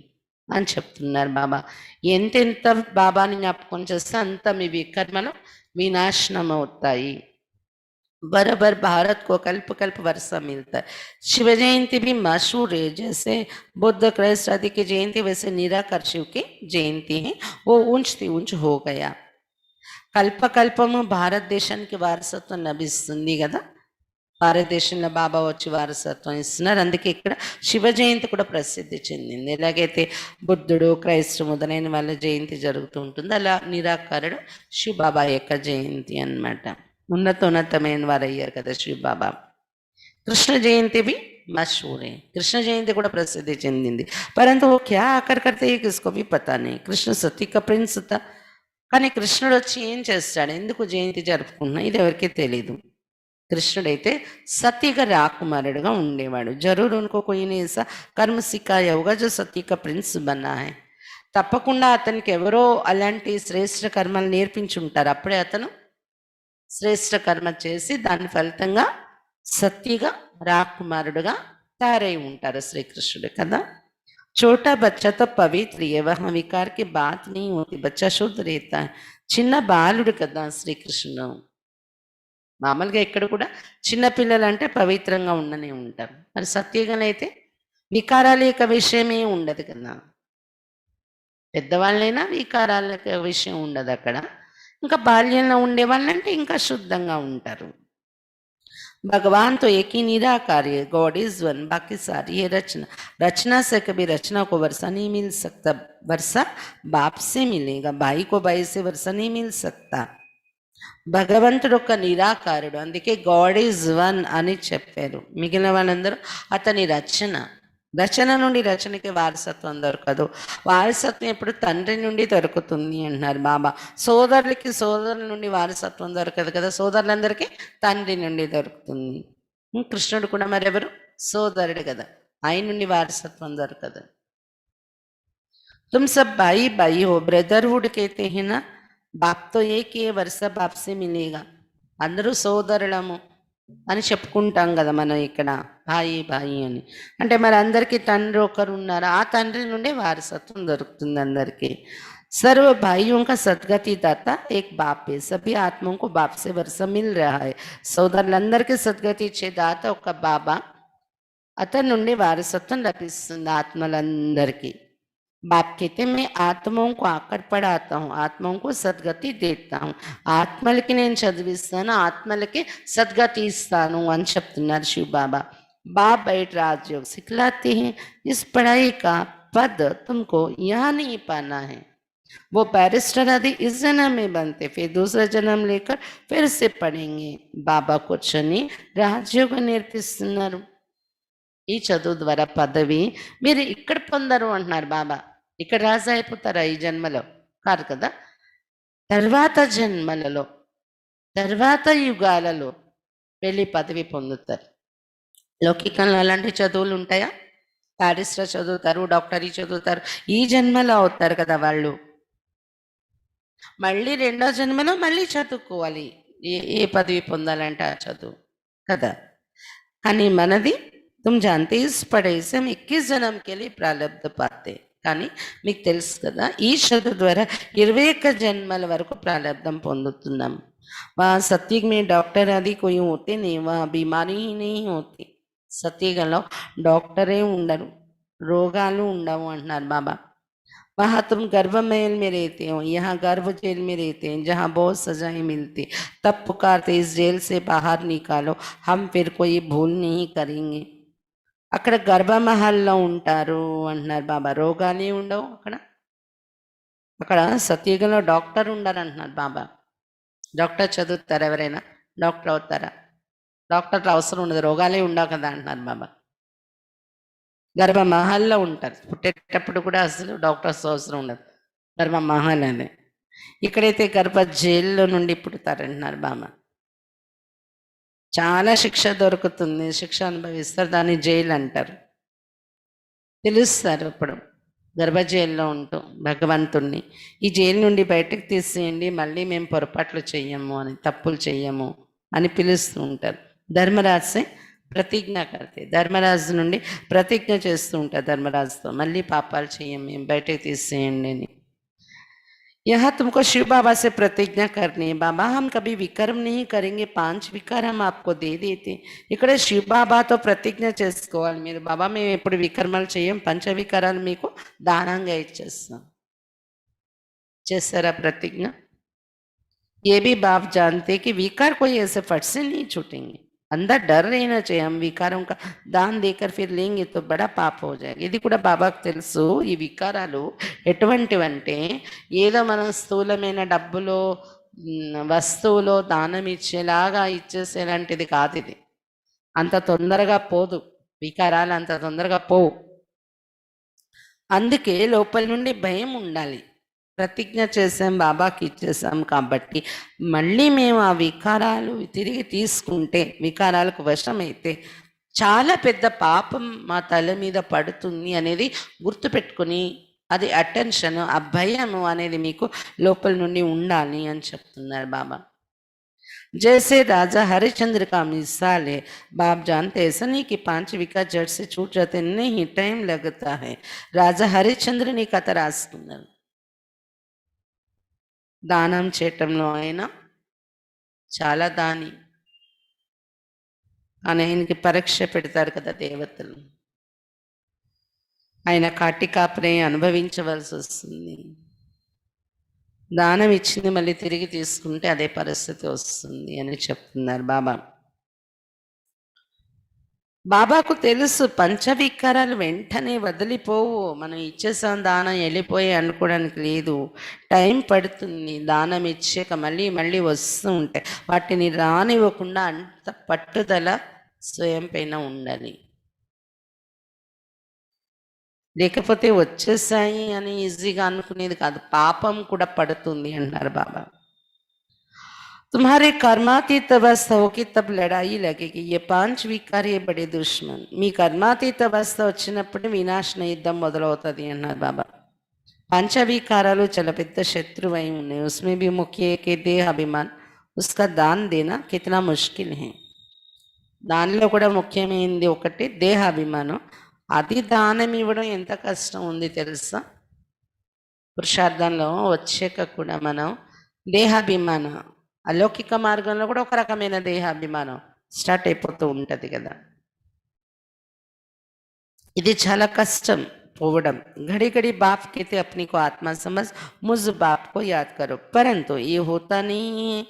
అని చెప్తున్నారు బాబా. ఎంతెంత బాబాని జ్ఞాపకం చేస్తే అంత మీ వికర్మలు వినాశనం అవుతాయి. बराबर भारत को कल्प कल्प वर्षा मिलता है. शिव जयंती भी मशहूर है, जैसे बुद्ध क्राइस्ट आदि की जयंती वैसे निराकार शिव की जयंती है, वो ऊंचती ऊंच हो गया. కల్ప కల్పము భారతదేశానికి వారసత్వం లభిస్తుంది కదా. భారతదేశంలో బాబా వచ్చి వారసత్వం ఇస్తున్నారు. అందుకే ఇక్కడ శివ జయంతి కూడా ప్రసిద్ధి చెందింది. ఎలాగైతే బుద్ధుడు, క్రైస్తవు మొదలైన వాళ్ళ జయంతి జరుగుతూ ఉంటుంది, అలా నిరాకారుడు శివ బాబా యొక్క జయంతి అన్నమాట. ఉన్నతమైన వారు అయ్యారు కదా శివ బాబా. కృష్ణ జయంతి भी मशहूर है, कृष्ण जयंती కూడా ప్రసిద్ధి చెందింది. परंतु वो क्या आकर करते हैं किसको भी पता नहीं. కృష్ణ సతీ కా ప్రిన్స్ था, కానీ కృష్ణుడు వచ్చి ఏం చేస్తాడు, ఎందుకు జయంతి జరుపుకుంటున్నా ఇది ఎవరికీ తెలీదు. కృష్ణుడైతే సతీగా రాకుమారుడుగా ఉండేవాడు. జరూర్ ఉनको कोई ने ऐसा कर्म सिखाया होगा जो सती का प्रिंस बना है. తప్పకుండా అతనికి ఎవరో అలాంటి శ్రేష్ఠ కర్మలు నేర్పించి ఉంటారు, అప్పుడే అతను శ్రేష్ఠ కర్మ చేసి దాని ఫలితంగా సతీగా రాకుమారుడుగా తయారై ఉంటారు శ్రీకృష్ణుడు కదా. छोटा बच्चा तो पवित्र है, वहाँ विकार की बात नहीं होती, बच्चा शुद्ध रहता है. చిన్న బాలుడు కదా శ్రీకృష్ణుడు. మామూలుగా ఇక్కడ కూడా చిన్నపిల్లలు అంటే పవిత్రంగా ఉండనే ఉంటారు. మరి సత్యగనైతే వికారాల యొక్క విషయమే ఉండదు కదా. పెద్దవాళ్ళైనా వికారాల యొక్క విషయం ఉండదు అక్కడ. ఇంకా బాల్యంలో ఉండే వాళ్ళంటే ఇంకా శుద్ధంగా ఉంటారు. भगवान तो एक ही निराकार है, गॉड इज वन, बाकी सारी है रचना. रचना से कभी रचना को वर्षा नहीं मिल सकता, वर्षा बाप से मिलेगा, भाई को भाई से वर्षा नहीं मिल सकता. భగవంతుడు ఒక నిరాకారుడు, అందుకే గాడ్ ఈజ్ వన్ అని చెప్పారు. మిగిలిన వాళ్ళందరూ అతని రచన నుండి రచనకి వారసత్వం దొరకదు. వారసత్వం ఎప్పుడు తండ్రి నుండి దొరుకుతుంది అంటున్నారు బాబా. సోదరుల నుండి వారసత్వం దొరకదు కదా, సోదరులందరికీ తండ్రి నుండి దొరుకుతుంది. కృష్ణుడు కూడా మరెవరు సోదరుడు కదా, ఆయన నుండి వారసత్వం దొరకదు. तुम सब भाई भाई हो, ब्रदरहुड कहते हैं ना, बाप तो एक ही है, वर्षा बाप से मिलेगा. అందరూ సోదరులము అని చెప్పుకుంటాం కదా మనం ఇక్కడ, భాయి భాయి అని. అంటే మరి అందరికీ తండ్రి ఒకరు ఉన్నారు, ఆ తండ్రి నుండి వారసత్వం దొరుకుతుంది అందరికీ. सर्व भाइयों का सदगति दाता एक बाप है, सभी आत्माओं को बाप से वर्षा मिल रहा है. సోదరులందరికీ సద్గతి ఇచ్చే దాత ఒక బాబా, అతని నుండి వారసత్వం లభిస్తుంది ఆత్మలందరికీ. बाप कहते मैं ఆత్మం ఆకర్ పడాతా हूँ ఆత్మం సద్గతి దేతా हूँ ఆత్మలకి నేను చదివిస్తాను ఆత్మలకి సద్గతి ఇస్తాను అని చెప్తున్నారు శివ బాబా बाप बैठ राजयोग सिखलाते हैं इस पढ़ाई का पद तुमको यहाँ नहीं पाना है वो बैरिस्टर आदि इस जन्म में बनते फिर दूसरा जन्म लेकर फिर से पढ़ेंगे बाबा కూర్చొని రాజయోగం నేర్పిస్తున్నారు ఈ చదువు ద్వారా పదవి మీరు ఇక్కడ పొందరు అంటున్నారు బాబా ఇక్కడ రాజు అయిపోతారా ఈ జన్మలో కాదు కదా తర్వాత జన్మలలో తర్వాత యుగాలలో వెళ్ళి పదవి పొందుతారు లౌకికంలో అలాంటి చదువులు ఉంటాయా బ్యారిస్టర్ చదువుతారు డాక్టరీ చదువుతారు ఈ జన్మలో అవుతారు కదా వాళ్ళు మళ్ళీ రెండో జన్మలో మళ్ళీ చదువుకోవాలి ఏ పదవి పొందాలంటే ఆ చదువు కదా కానీ మనది तुम जानते इस पढ़ाई से हम 21 जन्म के लिए प्रारब्ध पाते కానీ మీకు తెలుసు కదా ఈ చదువు ద్వారా 21 జన్మల వరకు ప్రారబ్ధం పొందుతున్నాం वहाँ सत्युग में डॉक्टर आदि कोई होते नहीं वहाँ बीमारी ही नहीं होती సత్యుగంలో డాక్టరే ఉండరు రోగాలు ఉండవు అంటున్నారు బాబా वहाँ तुम गर्भ महल में रहते हो यहाँ गर्भ जेल में रहते हैं जहाँ बहुत सजाएं मिलती तब पुकारते इस जेल से बाहर निकालो हम फिर कोई भूल नहीं करेंगे అక్కడ గర్భమహల్లో ఉంటారు అంటున్నారు బాబా రోగాలే ఉండవు అక్కడ సత్యుగంలో డాక్టర్ ఉండరు అంటున్నారు బాబా డాక్టర్ చదువుతారు ఎవరైనా డాక్టర్ అవుతారా డాక్టర్లు అవసరం ఉండదు రోగాలే ఉండవు కదా అంటున్నారు బాబా గర్భమహల్లో ఉంటారు పుట్టేటప్పుడు కూడా అసలు డాక్టర్స్ అవసరం ఉండదు గర్భమహల్ అనే ఇక్కడైతే గర్భ జైల్లో నుండి పుడతారంటున్నారు బాబా చాలా శిక్ష దొరుకుతుంది శిక్ష అనుభవిస్తారు దాన్ని జైలు అంటారు తెలుస్తారు అప్పుడు గర్భ జైల్లో ఉంటూ భగవంతుణ్ణి ఈ జైలు నుండి బయటకు తీసేయండి మళ్ళీ మేము పొరపాట్లు చెయ్యము అని తప్పులు చెయ్యము అని పిలుస్తూ ఉంటారు ధర్మరాజే ప్రతిజ్ఞ కడితే ధర్మరాజు నుండి ప్రతిజ్ఞ చేస్తూ ఉంటారు ధర్మరాజుతో మళ్ళీ పాపాలు చెయ్యం మేము బయటకు తీసేయండి అని यहाँ तुमको शिव बाबा से प्रतिज्ञा करनी है बाबा हम कभी विकर्म नहीं करेंगे 5 विकार हम आपको दे देते ఇక్కడ శివ బాబాతో ప్రతిజ్ఞ చేసుకోవాలి మీరు బాబా మేము ఎప్పుడు వికర్మలు చేయం పంచవికారాలు మీకు దానంగా ఇచ్చేస్తాం చేస్తారా प्रतिज्ञा ये भी बाप जानते कि विकार कोई ऐसे फट से नहीं छूटेंगे अंदर डर रहना चाहिए हम विकारों का दान देकर फिर लेंगे तो बड़ा पाप हो जाएगा ఇది కూడా బాబాకు తెలుసు ఈ వికారాలు ఎటువంటివంటే ఏదో మనం స్థూలమైన డబ్బులో వస్తువులో దానం ఇచ్చేలాగా ఇచ్చేసేలాంటిది కాదు ఇది అంత తొందరగా పోదు వికారాలు అంత తొందరగా పోవు అందుకే లోపల నుండి భయం ఉండాలి ప్రతిజ్ఞ చేసాం బాబాకి ఇచ్చేసాం కాబట్టి మళ్ళీ మేము ఆ వికారాలు తిరిగి తీసుకుంటే వికారాలకు వశమైతే చాలా పెద్ద పాపం మా తల మీద పడుతుంది అనేది గుర్తుపెట్టుకుని అది అటెన్షన్ ఆ భయము అనేది మీకు లోపల నుండి ఉండాలి అని చెప్తున్నారు బాబా जैसे राजा हरिश्चंद्र का मिसाल है बाप जानते ऐसा नहीं कि 5 विकार जड़ से छूट जाते नहीं टाइम लगता है राजा हरिश्चंद्र ने कथ రాసుకున్నారు దానం చేయటంలో ఆయన చాలా దాని ఆయనకి పరీక్ష పెడతారు కదా దేవతలు ఆయన కాటికాపరే అనుభవించవలసి వస్తుంది దానం ఇచ్చింది మళ్ళీ తిరిగి తీసుకుంటే అదే పరిస్థితి వస్తుంది అని చెప్తున్నారు బాబా బాబాకు తెలుసు పంచవికారాలు వెంటనే వదిలిపోవు మనం ఇచ్చేసాం దానం వెళ్ళిపోయి అనుకోవడానికి లేదు టైం పడుతుంది దానం ఇచ్చాక మళ్ళీ మళ్ళీ వస్తూ ఉంటాయి వాటిని రానివ్వకుండా అంత పట్టుదల స్వయం పైన ఉండాలి లేకపోతే వచ్చేసాయి అని ఈజీగా అనుకునేది కాదు పాపం కూడా పడుతుంది అంటారు బాబా तुम्हारे कर्मातीत अवस्था होगी तब लड़ाई लगेगी ये 5 विकार ये बड़े दुश्मन మీ కర్మాతీత అవస్థ వచ్చినప్పుడు వినాశన యుద్ధం మొదలవుతుంది అన్నారు బాబా పంచవికారాలు చాలా పెద్ద శత్రువై ఉన్నాయి उसमें भी मुख्य है कि देह अभिमान उसका दान देना कितना मुश्किल है దానిలో కూడా ముఖ్యమైనది ఒకటి దేహ అభిమానం అది దానం ఇవ్వడం ఎంత కష్టం ఉంది తెలుసా పురుషార్థంలో వచ్చాక కూడా మనం దేహాభిమానం అలౌకిక మార్గంలో కూడా ఒక రకమైన దేహాభిమానం స్టార్ట్ అయిపోతూ ఉంటుంది కదా ఇది చాలా కష్టం पोवडम घड़ी घड़ी बाप कहते अपनी को आत्मा समझ मुझ बाप को याद करो, परंतु ये होता नहीं है.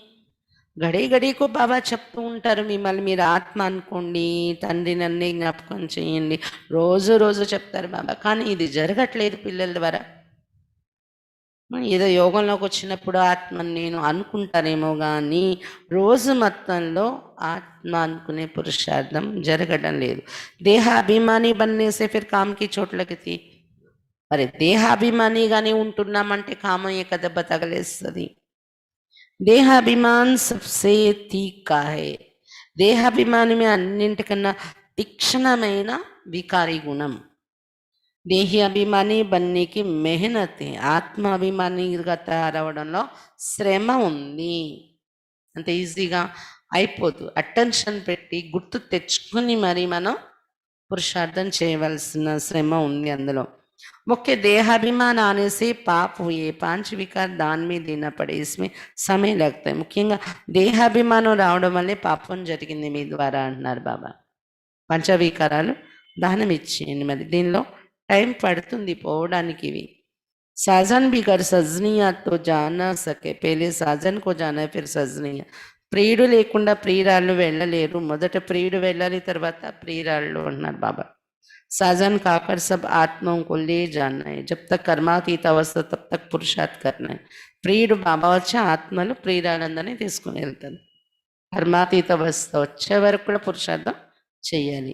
घड़ी घड़ीకు బాబా చెప్తూ ఉంటారు, మిమ్మల్ని మీరు ఆత్మ అనుకోండి, తండ్రి నన్నే జ్ఞాపకం చేయండి, రోజు రోజు చెప్తారు బాబా. కానీ ఇది జరగట్లేదు పిల్లల ద్వారా. ఏదో యోగంలోకి వచ్చినప్పుడు ఆత్మని నేను అనుకుంటానేమో కానీ రోజు మొత్తంలో ఆత్మ అనుకునే పురుషార్థం జరగడం లేదు. దేహాభిమాని బన్నేసే ఫిర్ కామ్కి చోట్లకి మరి దేహాభిమానిగానే ఉంటున్నామంటే కామం ఏ కదబ్బ తగలేస్తుంది. దేహాభిమాన్ సబ్సే తీకా హై. దేహాభిమానమే అన్నింటికన్నా తీక్షణమైన వికారి గుణం. దేహి అభిమాని బన్నీకి మెహనత్, ఆత్మాభిమానిగా తయారవడంలో శ్రమ ఉంది. అంత ఈజీగా అయిపోదు. అటెన్షన్ పెట్టి గుర్తు తెచ్చుకుని మరి మనం పురుషార్థం చేయవలసిన శ్రమ ఉంది అందులో. मुख्य देहाभिमान आने से पाप हुए, 5 विकार दान में देना पड़े, इसमें समय लगता है. ముఖ్యంగా దేహాభిమానం రావడం వల్లే పాపం జరిగింది మీ ద్వారా అంటున్నారు బాబా. పంచవికారాలు దానం ఇచ్చేయండి, మరి దీనిలో టైం పడుతుంది పోవడానికి. ఇవి साजन भी कर सजनिया तो जाना सके, पहले साजन को जाना फिर सजनिया. ప్రియుడు లేకుండా ప్రియురాళ్ళు వెళ్ళలేరు, మొదట ప్రియుడు వెళ్ళాలి, తర్వాత ప్రియురాళ్ళు అన్నారు బాబా. साजन खाकर सब आत्माओं को ले जाना है. जब तक कर्मातीत अवस्था तब तक पुरुषार्थ करना है. ప్రియుడు బాబా వచ్చి ఆత్మలు ప్రియురాలందరినీ తీసుకుని వెళ్తారు. కర్మాతీత అవస్థ వచ్చే వరకు కూడా పురుషార్థం చేయాలి.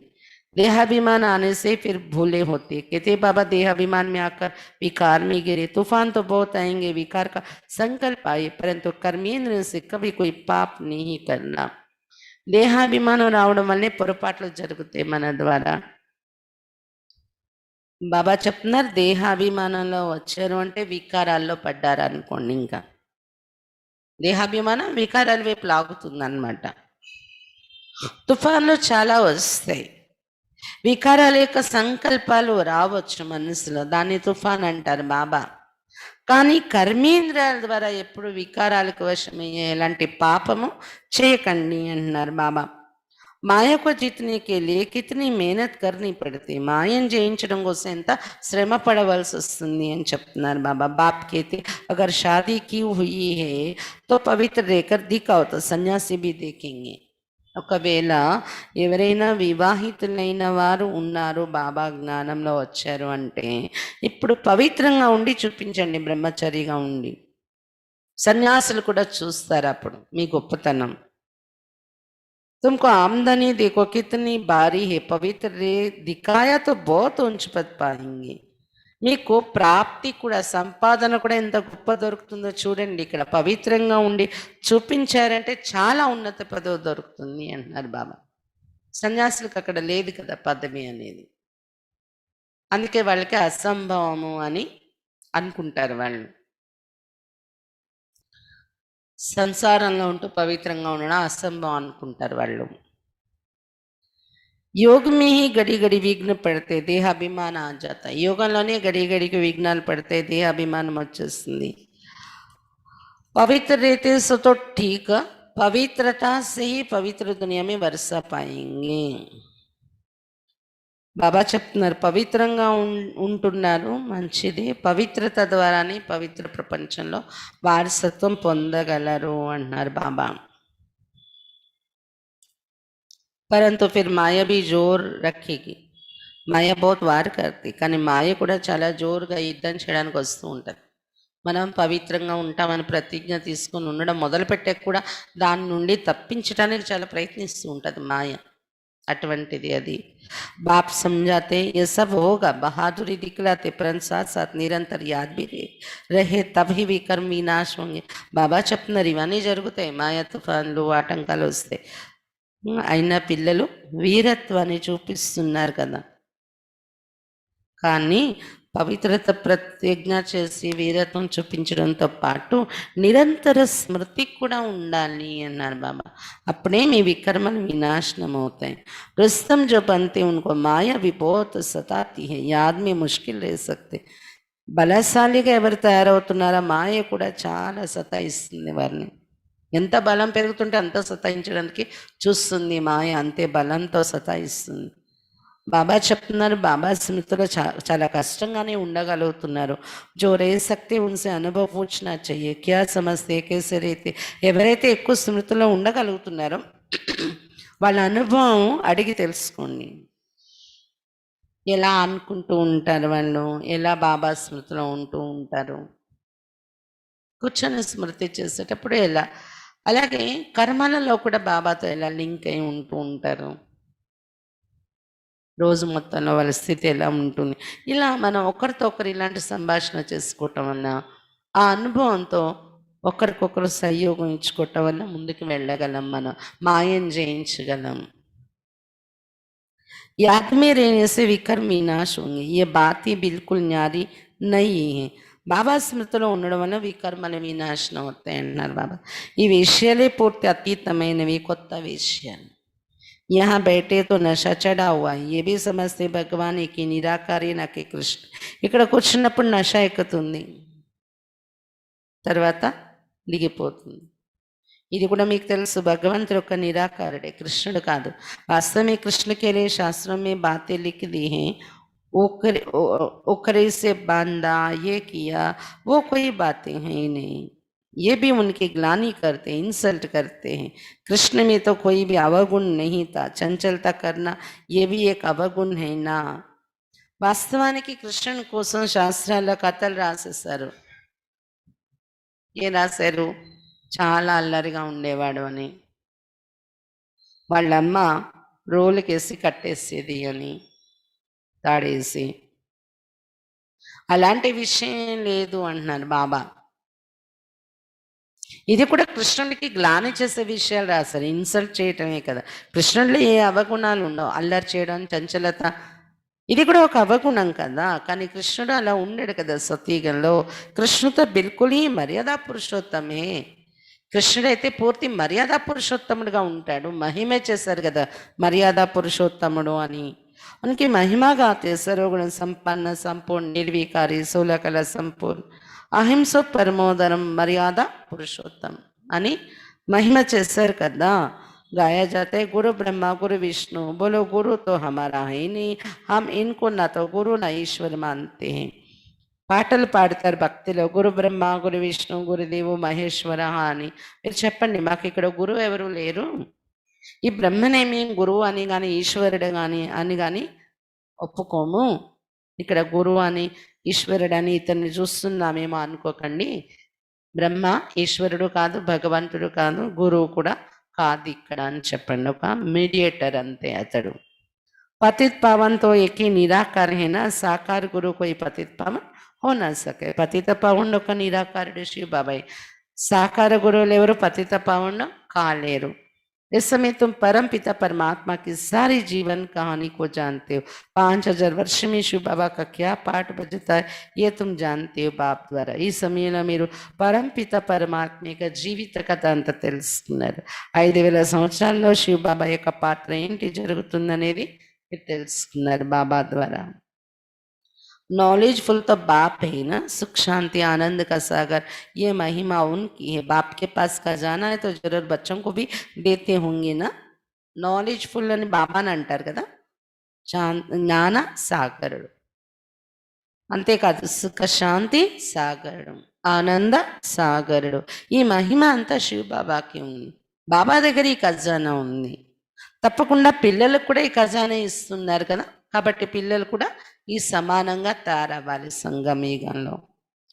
देहाभिमान आने से फिर भूले होते. कहते बाबा देहाभिमान में आकर विकार में गिरे, तूफान तो बहुत आएंगे, विकार का संकल्प आए, परंतु कर्मेंद्र से कभी कोई पाप नहीं करना. దేహాభిమానం రావడం వల్లే పొరపాట్లు జరుగుతాయి మన ద్వారా. బాబా చెప్తున్నారు దేహాభిమానంలో వచ్చారు అంటే వికారాల్లో పడ్డారు అనుకోండి. ఇంకా దేహాభిమానం వికారాల వైపు లాగుతుంది అనమాట. తుఫాన్లు చాలా వస్తాయి, వికారాల యొక్క సంకల్పాలు రావచ్చు మనసులో, దాన్ని తుఫాన్ అంటారు బాబా. కానీ కర్మేంద్రియాల ద్వారా ఎప్పుడు వికారాలకు వశమయ్యే ఎలాంటి పాపము చేయకండి అంటున్నారు బాబా. మాయ को जीतने के लिए कितनी मेहनत करनी पड़ती, మాయను జయించడం కోసం ఎంత శ్రమ పడవలసి వస్తుంది అని చెప్తున్నారు బాబా. బాప్ कहते अगर शादी की हुई है तो पवित्र रहकर दिखाओ तो सन्यासी भी देखेंगे. ఒకవేళ ఎవరైనా వివాహితులైన వారు ఉన్నారు, బాబా జ్ఞానంలో వచ్చారు అంటే ఇప్పుడు పవిత్రంగా ఉండి చూపించండి, బ్రహ్మచారిగా ఉండి. సన్యాసులు కూడా చూస్తారు అప్పుడు మీ గొప్పతనం. तुमको आमदनी देखो कितनी भारी है, पवित्र रे दिखाया तो बहुत ऊंच पद पाएंगे. మీకు ప్రాప్తి కూడా సంపాదన కూడా ఎంత గొప్ప దొరుకుతుందో చూడండి. ఇక్కడ పవిత్రంగా ఉండి చూపించారంటే చాలా ఉన్నత పదవి దొరుకుతుంది అంటున్నారు బాబా. సన్యాసులకు అక్కడ లేదు కదా పదవి అనేది, అందుకే వాళ్ళకి అసంభవము అని అనుకుంటారు వాళ్ళు. సంసారంలో ఉంటూ పవిత్రంగా ఉండడం అసంభవం అనుకుంటారు వాళ్ళు. योग में ही घड़ी घड़ी विघ्न पड़ते, देहाभिमान आ जाता है. యోగంలోనే घड़ी घड़ी విఘ్నాలు పడితే దేహాభిమానం వచ్చేస్తుంది. पवित्र रहते सो तो ठीक, पवित्रता से ही पवित्र दुनिया में वर्षा पाएंगे. బాబా చెప్తున్నారు పవిత్రంగా ఉంటున్నారు, మంచిది, పవిత్రత ద్వారానే పవిత్ర ప్రపంచంలో వారసత్వం పొందగలరు అంటున్నారు బాబా. परंतु फिर माया भी जोर रखेगी. మాయ बहुत వార్ కర్తి, కానీ మాయ కూడా చాలా జోరుగా యుద్ధం చేయడానికి వస్తూ ఉంటుంది. మనం పవిత్రంగా ఉంటామని ప్రతిజ్ఞ తీసుకొని ఉండడం మొదలుపెట్టే కూడా దాని నుండి తప్పించడానికి చాలా ప్రయత్నిస్తూ ఉంటుంది మాయ. అటువంటిది అది. బాప్ समझाते ये सब होगा, बहादुरी दिखलाते, परंतु साथ साथ निरंतर याद भी रहे तभी विकर्म विनाश होंगे. బాబా చెప్తున్నారు ఇవన్నీ జరుగుతాయి, మాయ తుఫాన్లు ఆటంకాలు వస్తాయి, అయినా పిల్లలు వీరత్వాన్ని చూపిస్తున్నారు కదా. కానీ పవిత్రత ప్రతిజ్ఞ చేసి వీరత్వం చూపించడంతో పాటు నిరంతర స్మృతి కూడా ఉండాలి అన్నారు బాబా. అప్పుడే మీ వికర్మలు వినాశనం అవుతాయి. रुस्तम जो बनते उनको माया भी बहुत सताती है, याद में मुश्किल रह सकते. బలశాలిగా ఎవరు తయారవుతున్నారో మాయ కూడా చాలా సతాయిస్తుంది వారిని. ఎంత బలం పెరుగుతుంటే అంత సతాయించడానికి చూస్తుంది మాయ, అంతే బలంతో సతాయిస్తుంది. బాబా చెప్తున్నారు, బాబా స్మృతిలో చాలా కష్టంగానే ఉండగలుగుతున్నారు. జో రే సక్తే ఉన్సే అనుభవ పూछना चाहिए क्या समझते कैसे रहते. ఎవరైతే ఎక్కువ స్మృతిలో ఉండగలుగుతున్నారో వాళ్ళ అనుభవం అడిగి తెలుసుకోండి. ఎలా అనుకుంటూ ఉంటారు వాళ్ళు, ఎలా బాబా స్మృతిలో ఉంటూ ఉంటారు, కూర్చొని స్మృతి చేసేటప్పుడు ఎలా, అలాగే కర్మలలో కూడా బాబాతో ఎలా లింక్ అయి ఉంటూ ఉంటారు, రోజు మొత్తంలో వాళ్ళ స్థితి ఎలా ఉంటుంది. ఇలా మనం ఒకరితో ఒకరు ఇలాంటి సంభాషణ చేసుకోవటం వల్ల, ఆ అనుభవంతో ఒకరికొకరు సహయోగం ఇచ్చుకోవటం వల్ల ముందుకు వెళ్ళగలం, మనం మాయం జయించగలం. याद में रहने से विकर्म विनाश होंगे, ये बात ही बिल्कुल न्यारी नहीं है. బాబా స్మృతిలో ఉండడం వల్ల వికర్మల వినాశనం అవుతాయి అన్నారు బాబా. ఈ విషయాలే పూర్తి అతీతమైనవి, కొత్త విషయాలు. यहाँ बैठे तो नशा चढ़ा हुआ है, ये भी समझते भगवान एक ही निराकारी न कि कृष्ण. ఇక్కడ కూర్చున్నప్పుడు నష ఎక్కుతుంది, తర్వాత దిగిపోతుంది. ఇది కూడా మీకు తెలుసు, భగవంతుడు ఒక నిరాకారుడే, కృష్ణుడు కాదు. వాస్తవమే कृष्ण के लिए शास्त्रों में बातें लिख दी हैं, ओकरे से बांधा, ये किया, वो कोई बातें हैं ही नहीं. ये भी उनकी ग्लानि करते, इंसल्ट करते हैं. कृष्ण में तो कोई भी अवगुण नहीं था, चंचलता करना ये भी एक अवगुण है ना. వాస్తవానికి కృష్ణుని కోసం శాస్త్రాల్లో కథలు రాసేశారు. ఏం రాశారు? చాలా అల్లరిగా ఉండేవాడు అని, వాళ్ళమ్మ రోలుకేసి కట్టేసేది అని, తాడేసి. అలాంటి విషయం లేదు అంటున్నారు బాబా. ఇది కూడా కృష్ణుడికి గ్లాని చేసే విషయాలు రాశారు, ఇన్సల్ట్ చేయటమే కదా. కృష్ణుడిలో ఏ అవగుణాలు ఉండవు, అల్లరి చేయడం, చంచలత, ఇది కూడా ఒక అవగుణం కదా. కానీ కృష్ణుడు అలా ఉండడు కదా సతీగంలో. కృష్ణుతో బిల్కుల్ మర్యాద పురుషోత్తమే. కృష్ణుడైతే పూర్తి మర్యాద పురుషోత్తముడుగా ఉంటాడు. మహిమ చేశారు కదా మర్యాద పురుషోత్తముడు అని. ఉనికి మహిమ గాతే సర్వగుణ సంపన్న సంపూర్ణ నిర్వికారి సోలకల సంపూర్ణ అహింస పరమోదరం మర్యాద పురుషోత్తం అని మహిమ చేశారు కదా. गाया जाता है गुरु ब्रह्मा गुरु विष्णु, बोलो गुरु तो हमारा है नहीं, हम इनको ना तो गुरु ना ईश्वर मानते हैं. పాటలు పాడతారు భక్తిలో, గురు బ్రహ్మ గురు విష్ణు గురుదేవు మహేశ్వర అని. మీరు చెప్పండి, మాకు ఇక్కడ గురువు ఎవరు లేరు, ఈ బ్రహ్మనేమి గురువు అని కానీ ఈశ్వరుడు కానీ అని కానీ ఒప్పుకోము. ఇక్కడ గురువు అని ఈశ్వరుడు అని ఇతన్ని చూస్తున్నామేమో అనుకోకండి. బ్రహ్మ ఈశ్వరుడు కాదు, భగవంతుడు కాదు, గురువు కూడా కాదు ఇక్కడ అని చెప్పండి. ఒక మీడియేటర్ అంతే అతడు. पतित पावन तो एक ही निराकार है ना, साकार गुरु कोई पतित पावन हो ना सके. పతిత పావనుడు ఒక నిరాకారుడు శివ బాబాయ్. సాకార గురువులు ఎవరు పతిత పావనుడు కాలేరు. इस समय तुम परम पिता परमात्मा की सारी जीवन कहानी को जानते हो. 5000 वर्ष में शिव बाबा का क्या पाठ बजता है ये तुम जानते हो बाप द्वारा. ఈ సమయంలో మీరు పరం పిత పరమాత్మ యొక్క జీవిత కథ అంతా తెలుసుకున్నారు. 5000 సంవత్సరాల్లో శివ బాబా యొక్క పాత్ర ఏంటి జరుగుతుందనేది తెలుసుకున్నారు బాబా ద్వారా. नॉलेजफुल तो बाप है ना, सुख शांति आनंद का सागर, ये महिमा उनकी है. बाप के पास खजाना है तो जरूर बच्चों को भी देते होंगे ना. నాలెడ్జ్ఫుల్ అని బాబాని అంటారు కదా, జ్ఞాన సాగరుడు. అంతేకాదు సుఖ శాంతి సాగరుడు, ఆనంద సాగరుడు. ఈ మహిమ అంతా శివ బాబాకి ఉంది. బాబా దగ్గర ఈ ఖజానా ఉంది. తప్పకుండా పిల్లలకు కూడా ఈ ఖజానా ఇస్తున్నారు కదా. కాబట్టి పిల్లలు కూడా ఈ సమానంగా తయారవ్వాలి. సంగమయుగంలో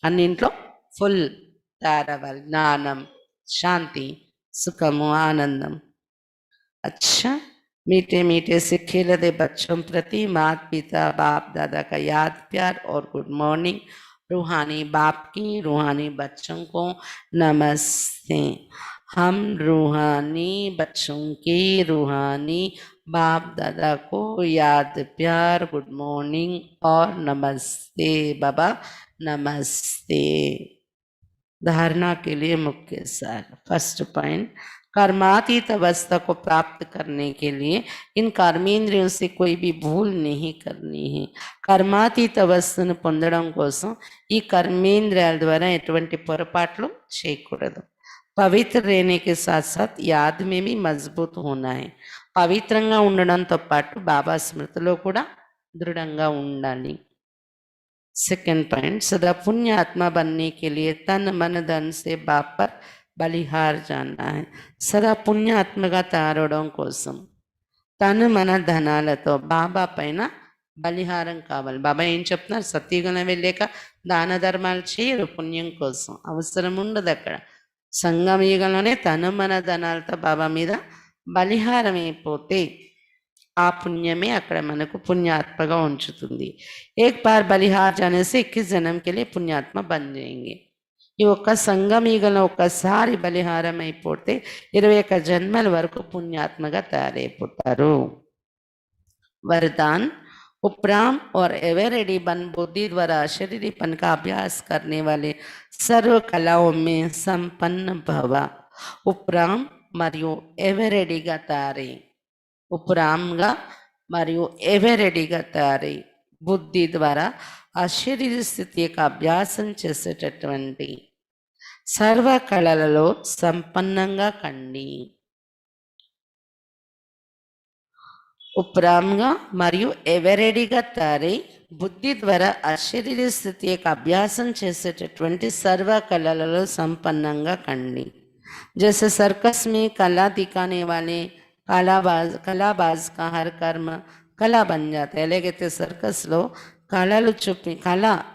అన్నింట్లో ఫుల్ తయారవ్వాలి. జ్ఞానం, శాంతి, సుఖము, ఆనందం. अच्छा, मीठे मीठे से खेलते बच्चों प्रति माता पिता बाप दादा का याद प्यार और गुड मॉर्निंग. रूहानी बाप की रूहानी बच्चों को नमस्ते. हम रूहानी बच्चों की रूहानी बाप दादा को याद प्यार गुड मॉर्निंग और नमस्ते बाबा नमस्ते. धारणा के लिए मुख्य सार. फर्स्ट पॉइंट, कर्मातीत अवस्था को प्राप्त करने के लिए इन कर्मेंद्रियों से कोई भी भूल नहीं करनी है. कर्मातीत అవస్థను పొందడం కోసం ఈ కర్మేంద్రియాల ద్వారా ఎటువంటి పొరపాట్లు చేయకూడదు. पवित्र रहने के साथ साथ याद में भी मजबूत होना है. పవిత్రంగా ఉండడంతో పాటు బాబా స్మృతిలో కూడా దృఢంగా ఉండాలి. सेकंड पॉइंट, सदा पुण्य आत्मा बनने के लिए तन मन धन से बाप पर बलिहार जाना है. सदा పుణ్యాత్మగా తారడం కోసం తను మన ధనాలతో బాబా పైన బలిహారం కావాలి. బాబా ఏం చెప్తున్నారు? సత్యుగన వెళ్ళాక దాన ధర్మాలు చేయరు పుణ్యం కోసం, అవసరం ఉండదు అక్కడ. సంగమ యుగంలోనే తను మన ధనాలతో బాబా మీద బలిహారం అయిపోతే ఆ పుణ్యమే అక్కడ మనకు పుణ్యాత్మగా ఉంచుతుంది. ఏక్ బార్ బలిహార్ జానే సే 21 జన్మ కే లియే పుణ్యాత్మ బన్ జాయేంగే. ఈ ఒక్క సంగమీగలో ఒక్కసారి బలిహారం అయిపోతే 21 జన్మల వరకు పుణ్యాత్మగా తయారైపోతారు. वरदान, उपराम और एवरेडी बन बुद्धि द्वारा शरीरीपन का अभ्यास करने वाले सर्व कलाओं में संपन्न भव. उपराम మరియు ఎవరెడీగా తయారై, ఉపరామ్గా మరియు ఎవరెడీగా తయారై బుద్ధి ద్వారా ఆ శరీర స్థితి యొక్క అభ్యాసం చేసేటటువంటి సర్వ కళలలో సంపన్నంగా కండి. ఉపరామ్గా మరియు ఎవరెడీగా తయారై బుద్ధి ద్వారా ఆ శరీర స్థితి యొక్క అభ్యాసం చేసేటటువంటి సర్వ కళలలో సంపన్నంగా కండి. जैसे सर्कस में कला दिखाने वाले कलाबाज का हर कर्म कला बन जाता है. ఎలాగైతే సర్కస్లో కళ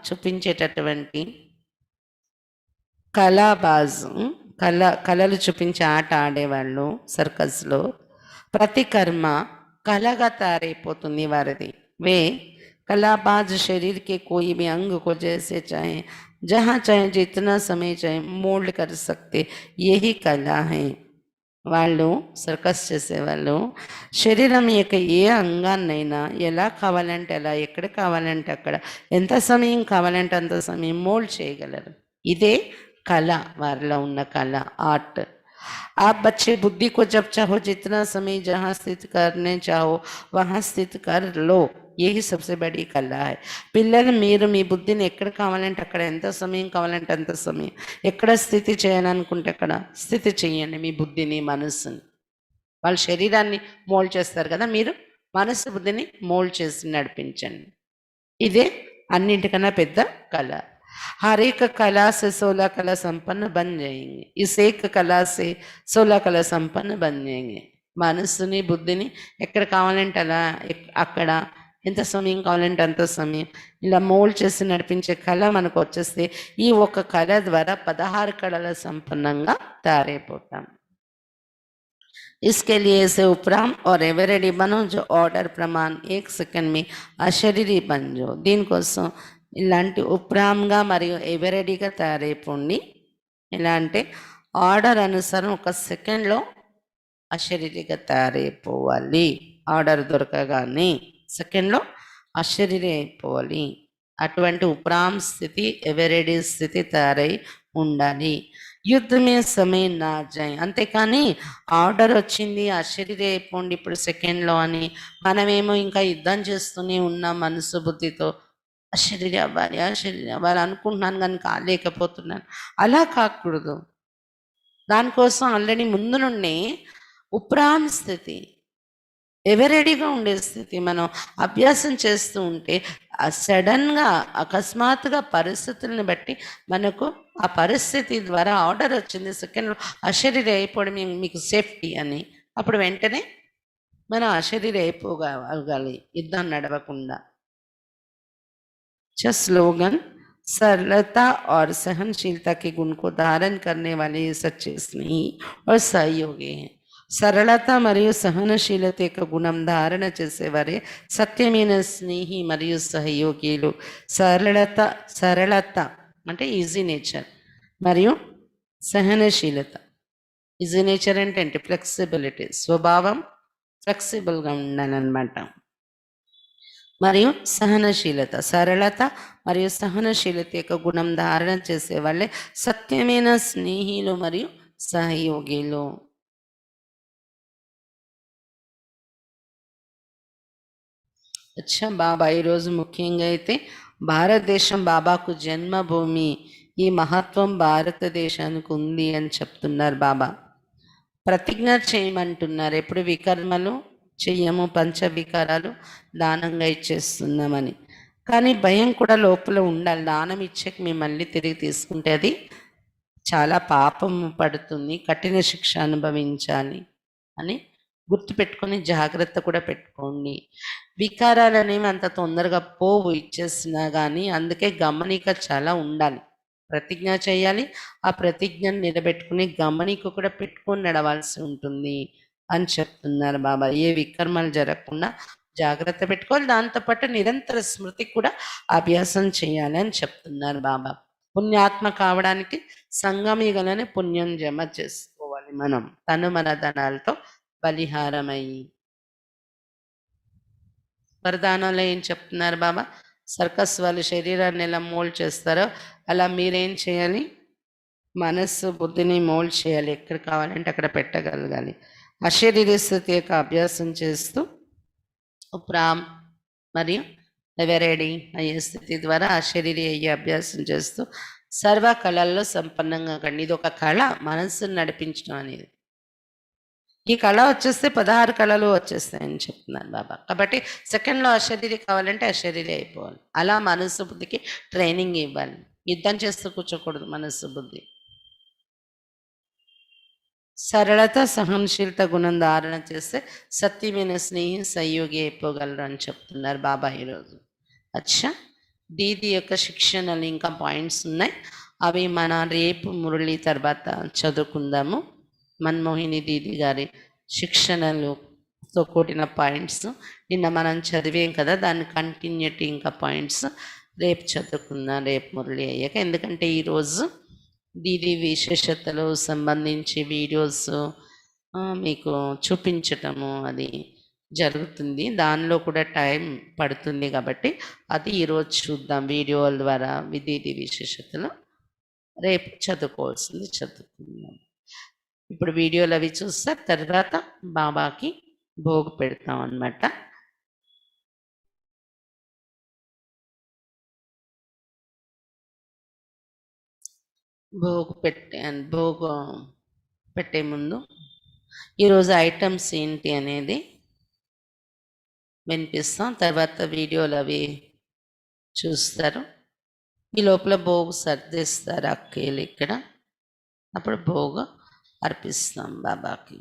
చూపించేటటువంటి కళలు చూపించే ఆట ఆడేవాళ్ళు సర్కస్లో ప్రతి కర్మ కళగా తయారైపోతుంది వారిది. వే कलाबाज शरीर के कोई भी अंग को जैसे चाहे जहाँ चाहे जितना समय चाहे मोल्ड कर सकते, यही कला है. వాళ్ళు సర్కస్ చేసేవాళ్ళు శరీరం యొక్క ఏ అంగాన్నైనా ఎలా కావాలంటే అలా, ఎక్కడ కావాలంటే అక్కడ, ఎంత సమయం కావాలంటే అంత సమయం మోల్డ్ చేయగలరు. ఇదే కళ, వారిలో ఉన్న కళ, ఆర్ట్. आप बच्चे बुद्धि को जब चाहो जितना समय जहाँ स्थित करने चाहो वहाँ स्थित कर लो. यही सबसे बड़ी कला है. పిల్లలు మీరు మీ బుద్ధిని ఎక్కడ కావాలంటే అక్కడ, ఎంత సమయం కావాలంటే అంత సమయం, ఎక్కడ స్థితి చేయాలనుకుంటే అక్కడ స్థితి చేయండి మీ బుద్ధిని, మనస్సుని. వాళ్ళ శరీరాన్ని మోల్డ్ చేస్తారు కదా, మీరు మనస్సు బుద్ధిని మోల్డ్ చేసి నడిపించండి. ఇదే అన్నింటికన్నా పెద్ద కళ. हर एक कला से 16 कला संपन्न बन जाएंगे. इस एक कला से 16 कला संपन्न बन जाएंगे. మనస్సుని బుద్ధిని ఎక్కడ కావాలంటే అలా, అక్కడ ఎంత సమయం కావాలంటే అంత సమయం ఇలా మోల్డ్ చేసి నడిపించే కళ మనకు వచ్చేస్తే ఈ ఒక్క కళ ద్వారా 16 కళల సంపన్నంగా తయారైపోతాం. इसके लिए ऐसे उपराम और एवरेडी बनो जो ऑर्डर प्रमाण 1 सेकंड में अशरीरी बन जो. దీనికోసం ఇలాంటి ఉపరామ్గా మరియు ఎవరెడీగా తయారైపోండి. ఎలా అంటే ఆర్డర్ అనుసారం 1 సెకండ్లో అశరీరిగా తయారైపోవాలి. ఆర్డర్ దొరకగానే సెకండ్లో అశరీరి అయిపోవాలి. అటువంటి ఉపరామ్ స్థితి, ఎవరెడీ స్థితి తయారై ఉండాలి. యుద్ధమే సమయం నా జాయ్. అంతేకాని ఆర్డర్ వచ్చింది అశరీరి అయిపోండి ఇప్పుడు సెకండ్లో అని మనమేమో ఇంకా యుద్ధం చేస్తూనే ఉన్నాం మనసు బుద్ధితో. అశరీరి అవ్వాలి అనుకుంటున్నాను కానీ కాలేకపోతున్నాను. అలా కాకూడదు. దానికోసం ఆల్రెడీ ముందు నుండి ఉపరామ్ స్థితి, ఎవరెడీగా ఉండే స్థితి మనం అభ్యాసం చేస్తూ ఉంటే సడన్గా అకస్మాత్తుగా పరిస్థితులను బట్టి మనకు ఆ పరిస్థితి ద్వారా ఆర్డర్ వచ్చింది సెకండ్లో అశరీరి అయిపోవడం మీకు సేఫ్టీ అని, అప్పుడు వెంటనే మనం అశరీరి అయిపోగలగాలి యుద్ధం నడవకుండా. स्लोगन, सरलता और सहनशीलता के गुण को धारण करने वाले सच्चे स्नेही और सहयोगी हैं. सरलता మరియు సహనశీలత యొక్క గుణం ధారణ చేసేవారే సత్యమైన స్నేహి మరియు సహయోగిలు. సరళత అంటే ఈజీ నేచర్ మరియు సహనశీలత. ఈజీ నేచర్ అంటే ఫ్లెక్సిబిలిటీ, స్వభావం ఫ్లెక్సిబుల్గా ఉండాలన్నమాట. మరియు సహనశీలత, సరళత మరియు సహనశీలత యొక్క గుణం ధారణ చేసే వాళ్ళే సత్యమైన స్నేహిలు మరియు సహయోగిలు. బాబా ఈరోజు ముఖ్యంగా అయితే భారతదేశం బాబాకు జన్మభూమి, ఈ మహత్వం భారతదేశానికి ఉంది అని చెప్తున్నారు బాబా. ప్రతిజ్ఞ చేయమంటున్నారు. ఎప్పుడు వికర్మలు చెయ్యము, పంచవికారాలు దానంగా ఇచ్చేస్తున్నామని. కానీ భయం కూడా లోపల ఉండాలి. దానం ఇచ్చాక మేము మళ్ళీ తిరిగి తీసుకుంటే అది చాలా పాపం పడుతుంది, కఠిన శిక్ష అనుభవించాలి అని గుర్తుపెట్టుకొని జాగ్రత్త కూడా పెట్టుకోండి. వికారాలు అనేవి అంత తొందరగా పోవు ఇచ్చేసినా కానీ. అందుకే గమనిక చాలా ఉండాలి. ప్రతిజ్ఞ చేయాలి, ఆ ప్రతిజ్ఞను నిలబెట్టుకుని గమనిక కూడా పెట్టుకొని నడవాల్సి ఉంటుంది అని చెప్తున్నారు బాబా. ఏ వికర్మలు జరగకుండా జాగ్రత్త పెట్టుకోవాలి. దాంతోపాటు నిరంతర స్మృతి కూడా అభ్యాసం చేయాలి అని చెప్తున్నారు బాబా. పుణ్యాత్మ కావడానికి సంగమిగలనే పుణ్యం జమ చేసుకోవాలి మనం, తను మన ధనాలతో బలిహారమయ్యి. వరదానంలో ఏం చెప్తున్నారు బాబా? సర్కస్ వాళ్ళు శరీరాన్ని ఎలా మోల్డ్ చేస్తారో అలా మీరేం చేయాలి? మనస్సు బుద్ధిని మోల్డ్ చేయాలి. ఎక్కడ కావాలంటే అక్కడ పెట్టగలగాలి. అశరీర స్థితి యొక్క అభ్యాసం చేస్తూ ప్రామ్ మరియు ఎవరెడీ అయ్యే స్థితి ద్వారా అశరీరి అయ్యే అభ్యాసం చేస్తూ సర్వ కళల్లో సంపన్నంగా కండి. ఇది ఒక కళ, మనస్సును నడిపించడం అనేది. ఈ కళ వచ్చేస్తే 16 కళలు వచ్చేస్తాయని చెప్తున్నాను బాబా. కాబట్టి సెకండ్లో అశరీరి కావాలంటే అశరీరి అయిపోవాలి. అలా మనస్సు బుద్ధికి ట్రైనింగ్ ఇవ్వాలి. యుద్ధం చేస్తూ కూర్చోకూడదు మనస్సు బుద్ధి. సరళత, సహనశీలత గుణం ధారణ చేస్తే సత్యమైన స్నేహి సహయోగి అయిపోగలరు అని చెప్తున్నారు బాబా ఈరోజు. అచ్చా, దీది యొక్క శిక్షణలు ఇంకా పాయింట్స్ ఉన్నాయి. అవి మన రేపు మురళి తర్వాత చదువుకుందాము. మన్మోహిని దీది గారి శిక్షణలతో కూడిన పాయింట్స్ నిన్న మనం చదివాం కదా, దాని కంటిన్యూటీ ఇంకా పాయింట్స్ రేపు చదువుకుందాం, రేపు మురళి అయ్యాక. ఎందుకంటే ఈరోజు దీది విశేషతలు సంబంధించి వీడియోస్ మీకు చూపించటము అది జరుగుతుంది. దానిలో కూడా టైం పడుతుంది కాబట్టి అది ఈరోజు చూద్దాం వీడియోల ద్వారా. దీది విశేషతలు రేపు చదువుకోవాల్సింది చదువుకుందాం. ఇప్పుడు వీడియోలు అవి చూస్తే తర్వాత బాబాకి భోగు పెడతాం అన్నమాట. భోగు పెట్టే ముందు ఈరోజు ఐటమ్స్ ఏంటి అనేది వినిపిస్తాం. తర్వాత వీడియోలు అవి చూస్తారు. ఈ లోపల భోగు సర్దిస్తారు అక్కలు ఇక్కడ. అప్పుడు భోగు అర్పిస్తాం బాబాకి.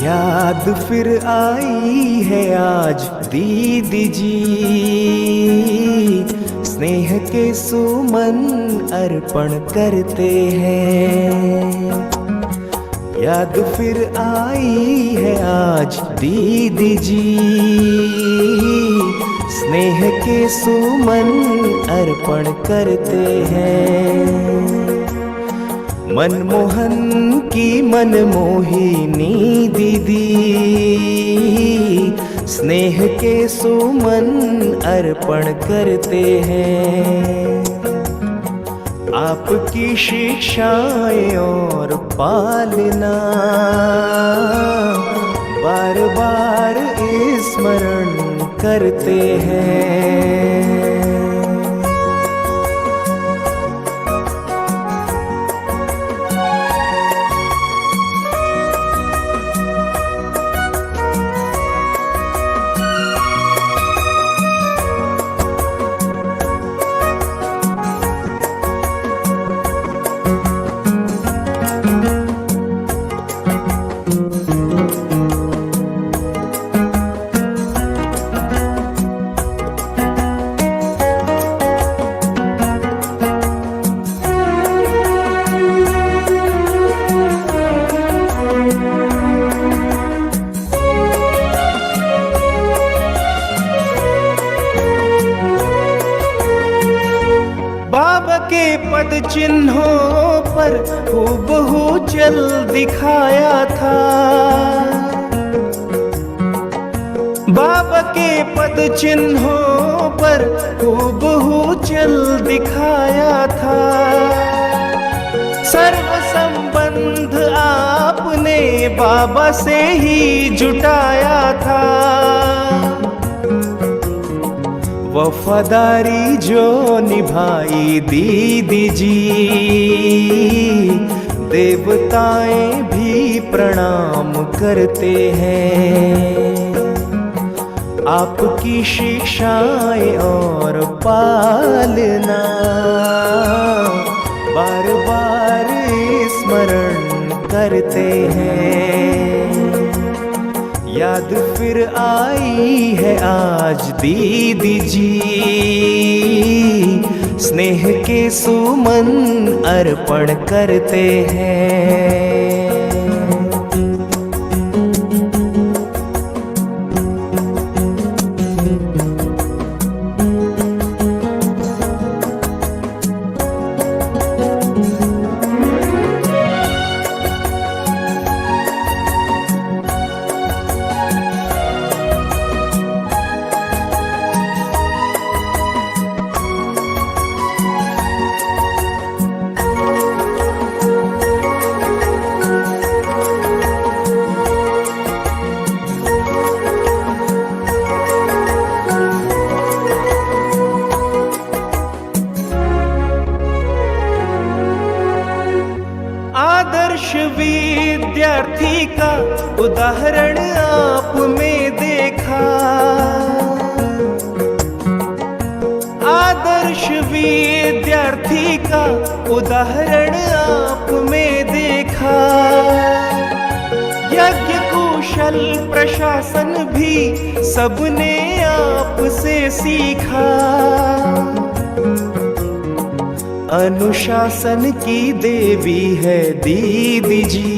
याद फिर आई है आज दीदी जी, स्नेह के सुमन अर्पण करते हैं। याद फिर आई है आज दीदी जी, स्नेह के सुमन अर्पण करते हैं। मनमोहन की मनमोहिनी दीदी, स्नेह के सुमन अर्पण करते हैं। आपकी शिक्षाएं और पालना बार बार स्मरण करते हैं। बाबा के पद चिन्हों पर हूबहू चल दिखाया था। बाबा के पद चिन्हों पर हूबहू चल दिखाया था। सर्व संबंध आपने बाबा से ही जुटाया था। वफादारी जो निभाई दीदी जी, देवताएं भी प्रणाम करते हैं। आपकी शिक्षाएं और पालना बार बार स्मरण करते हैं। याद फिर आई है आज दीदी जी, स्नेह के सुमन अर्पण करते हैं। आदर्श विद्यार्थी का उदाहरण आप में देखा। आदर्श विद्यार्थी का उदाहरण आप में देखा। यज्ञ कुशल प्रशासन भी सबने आपसे सीखा। अनुशासन की देवी है दीदी जी,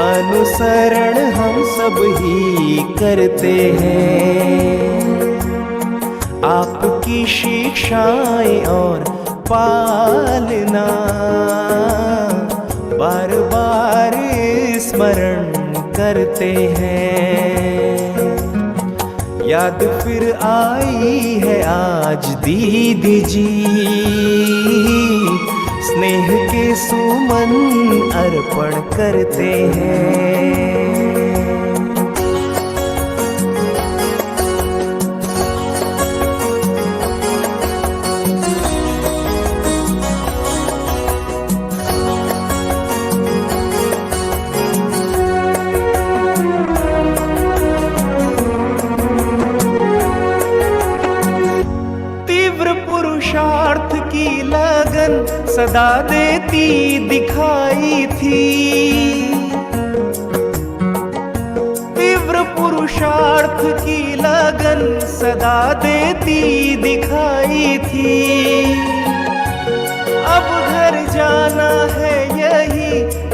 अनुसरण हम सब ही करते हैं। आपकी शिक्षाएं और पालना बार बार स्मरण करते हैं। याद फिर आई है आज दीदी जी, स्नेह के सुमन अर्पण करते हैं। पुरुषार्थ की लगन सदा देती दिखाई थी। तीव्र पुरुषार्थ की लगन सदा देती दिखाई थी। अब घर जाना है यही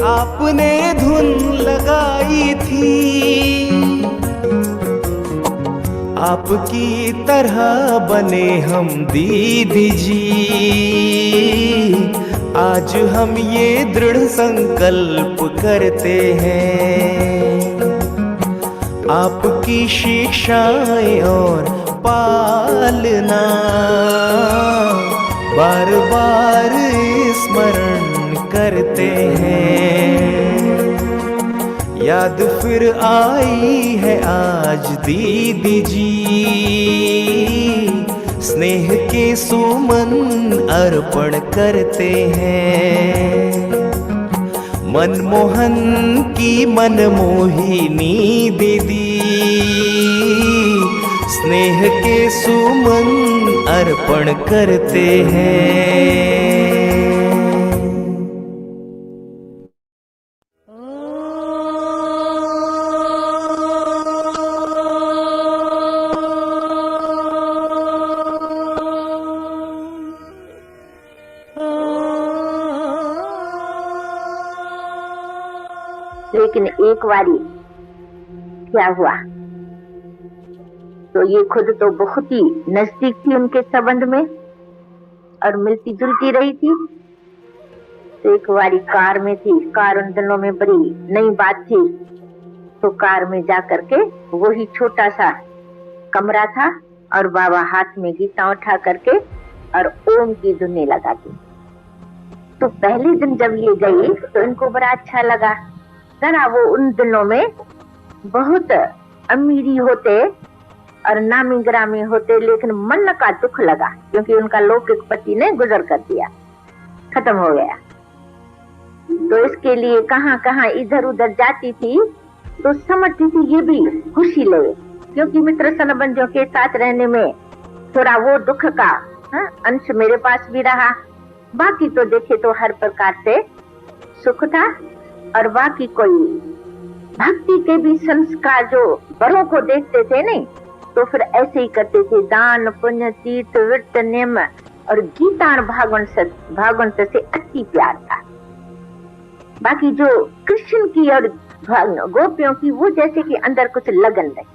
आपने धुन लगाई थी। आपकी तरह बने हम दीदी जी, आज हम ये दृढ़ संकल्प करते हैं। आपकी शिक्षाएं और पालना बार बार स्मरण करते हैं। याद फिर आई है आज दीदी जी, स्नेह के सुमन अर्पण करते हैं। मनमोहन की मनमोहिनी दीदी, स्नेह के सुमन अर्पण करते हैं। लेकिन एक बारी क्या हुआ तो ये खुद तो बहुत ही नजदीक थी उनके संबंध में, और मिलती जुलती रही थी। तो एक बारी कार में थी, कार उन दिनों में बड़ी नई बात थी, तो कार में जा करके वही छोटा सा कमरा था और बाबा हाथ में गीता उठा करके और ओम की धुनें लगाती। तो पहले दिन जब ये गई तो इनको बड़ा अच्छा लगा। जरा वो उन दिनों में बहुत अमीरी होते और नामी ग्रामी होते, लेकिन मन का दुख लगा क्योंकि उनका लौकिक पति ने गुजर कर दिया, खत्म हो गया। तो इसके लिए कहाँ कहाँ इधर उधर जाती थी, तो समझती थी ये भी खुशी लगे, क्योंकि मित्र संबंधियों के साथ रहने में थोड़ा वो दुख का अंश मेरे पास भी रहा। बाकी तो देखे तो हर प्रकार से सुख था। और बाकी कोई भक्ति के भी संस्कार जो बड़ों को देखते थे नहीं, तो फिर ऐसे ही करते थे, दान पुण्य तीर्थ व्रत नियम और गीता और भागवत से अति प्यार था। बाकी जो कृष्ण की और गोपियों की वो जैसे कि अंदर कुछ लगन नहीं,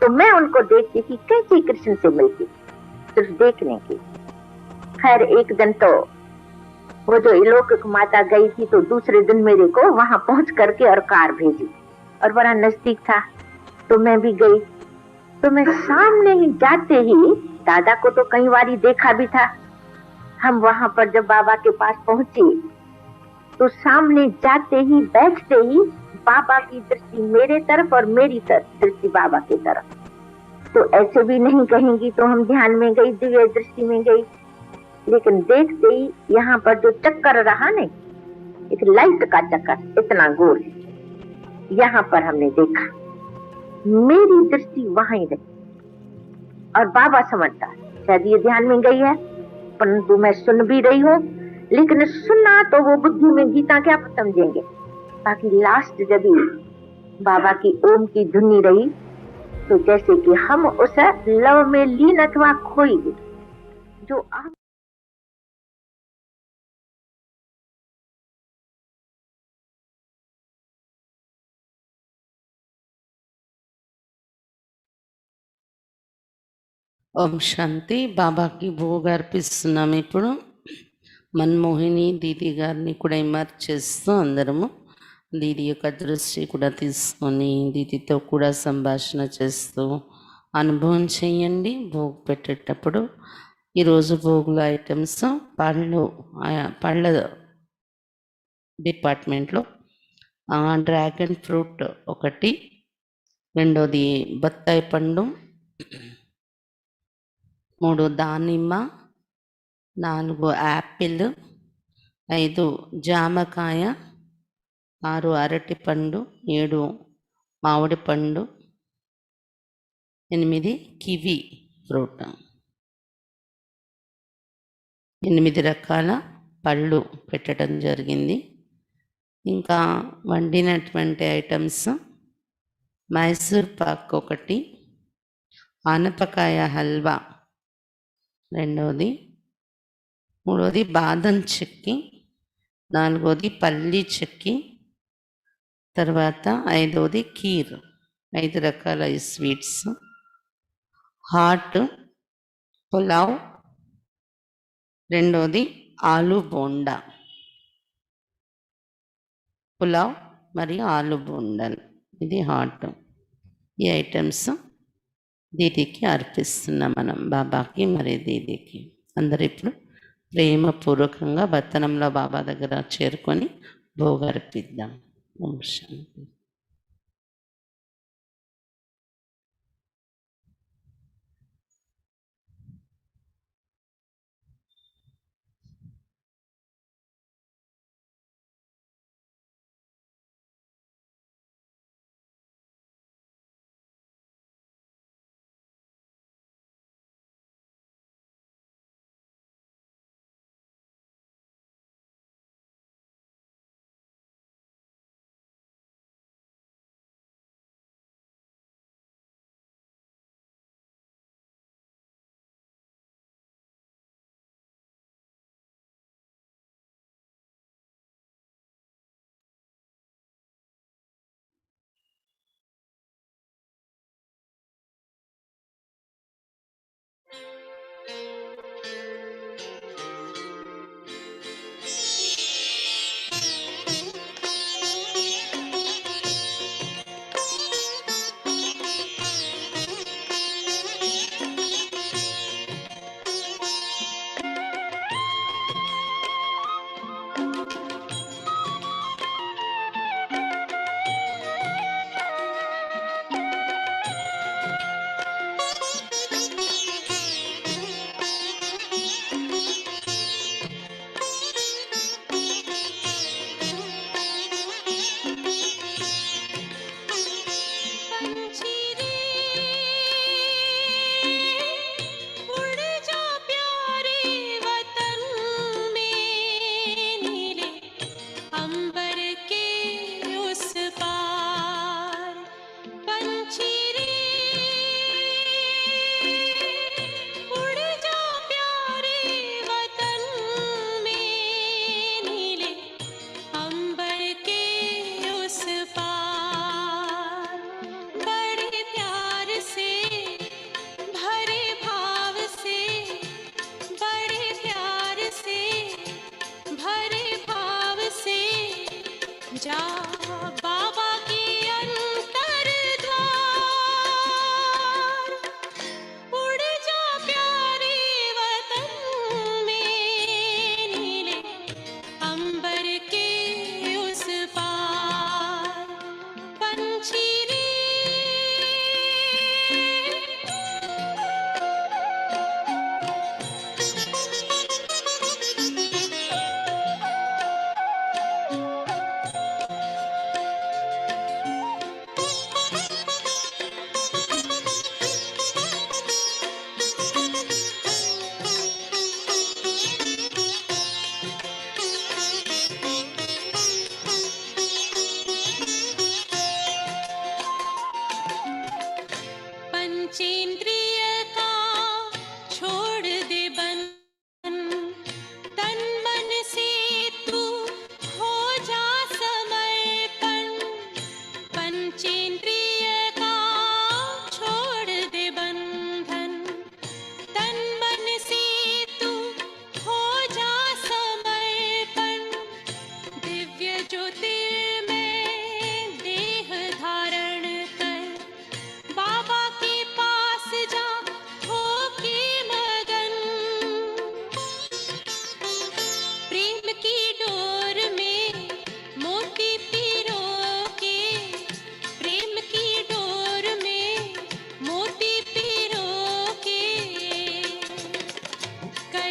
तो मैं उनको देखती थी कैसे कृष्ण से मिलती, सिर्फ देखने की। खैर एक दिन तो वो जो इलोकिक माता गई थी, तो दूसरे दिन मेरे को वहां पहुंच करके और कार भेजी और बड़ा नजदीक था, तो मैं भी गई। तो मैं सामने ही जाते ही, दादा को तो कई बार देखा भी था, हम वहां पर जब बाबा के पास पहुंचे तो सामने जाते ही बैठते ही बाबा की दृष्टि मेरे तरफ और मेरी दृष्टि बाबा की तरफ। तो ऐसे भी नहीं कहेंगी, तो हम ध्यान में गई, दिव्य दृष्टि में गई। लेकिन देखते ही यहाँ पर जो चक्कर रहा नहीं, एक लाइट का चक्कर इतना गोल, यहाँ पर हमने देखा, मेरी दृष्टि वहां ही रही और बाबा समझता शायद ये ध्यान में गई है, परंतु मैं सुन भी रही हूँ, लेकिन सुनना तो वो बुद्धि में गीता क्या समझेंगे। बाकी लास्ट जब बाबा की ओम की धुनी रही, तो जैसे कि हम उस लव में लीन अथवा खोई गई, जो आप ఓం శాంతి. బాబాకి భోగ్ అర్పిస్తున్నాం. ఇప్పుడు మన్మోహిని దీది గారిని కూడా ఇమర్జ్ చేస్తూ అందరము దీది యొక్క దృష్టి కూడా తీసుకొని దీదితో కూడా సంభాషణ చేస్తూ అనుభవం చేయండి. భోగ్ పెట్టేటప్పుడు ఈరోజు భోగుల ఐటమ్స్ పళ్ళ డిపార్ట్మెంట్లో డ్రాగన్ ఫ్రూట్ ఒకటి, రెండోది బత్తాయి పండు, 3 దానిమ్మ, 4 యాపిల్, 5 జామకాయ, 6 అరటిపండు, 7 మామిడి పండు, 8 కివి ఫ్రూట్. 8 రకాల పళ్ళు పెట్టడం జరిగింది. ఇంకా వండినటువంటి ఐటమ్స్ మైసూర్ పాక్ ఒకటి, ఆనపకాయ హల్వా రెండవది, మూడవది బాదం చెక్కి, నాలుగవది పల్లి చెక్కి, తర్వాత ఐదవది కీర్, 5 రకాల ఈ స్వీట్స్, హాట్ పులావ్, రెండవది ఆలు బోండా, పులావ్ మరియు ఆలు బోండాలు, ఇది హాట్. ఈ ఐటమ్స్ దీదికి అర్పిస్తున్నాం మనం, బాబాకి మరి దీదికి. అందరు ఇప్పుడు ప్రేమపూర్వకంగా బత్తనంలో బాబా దగ్గర చేరుకొని భోగ అర్పిద్దాం. ఓం శాంతి.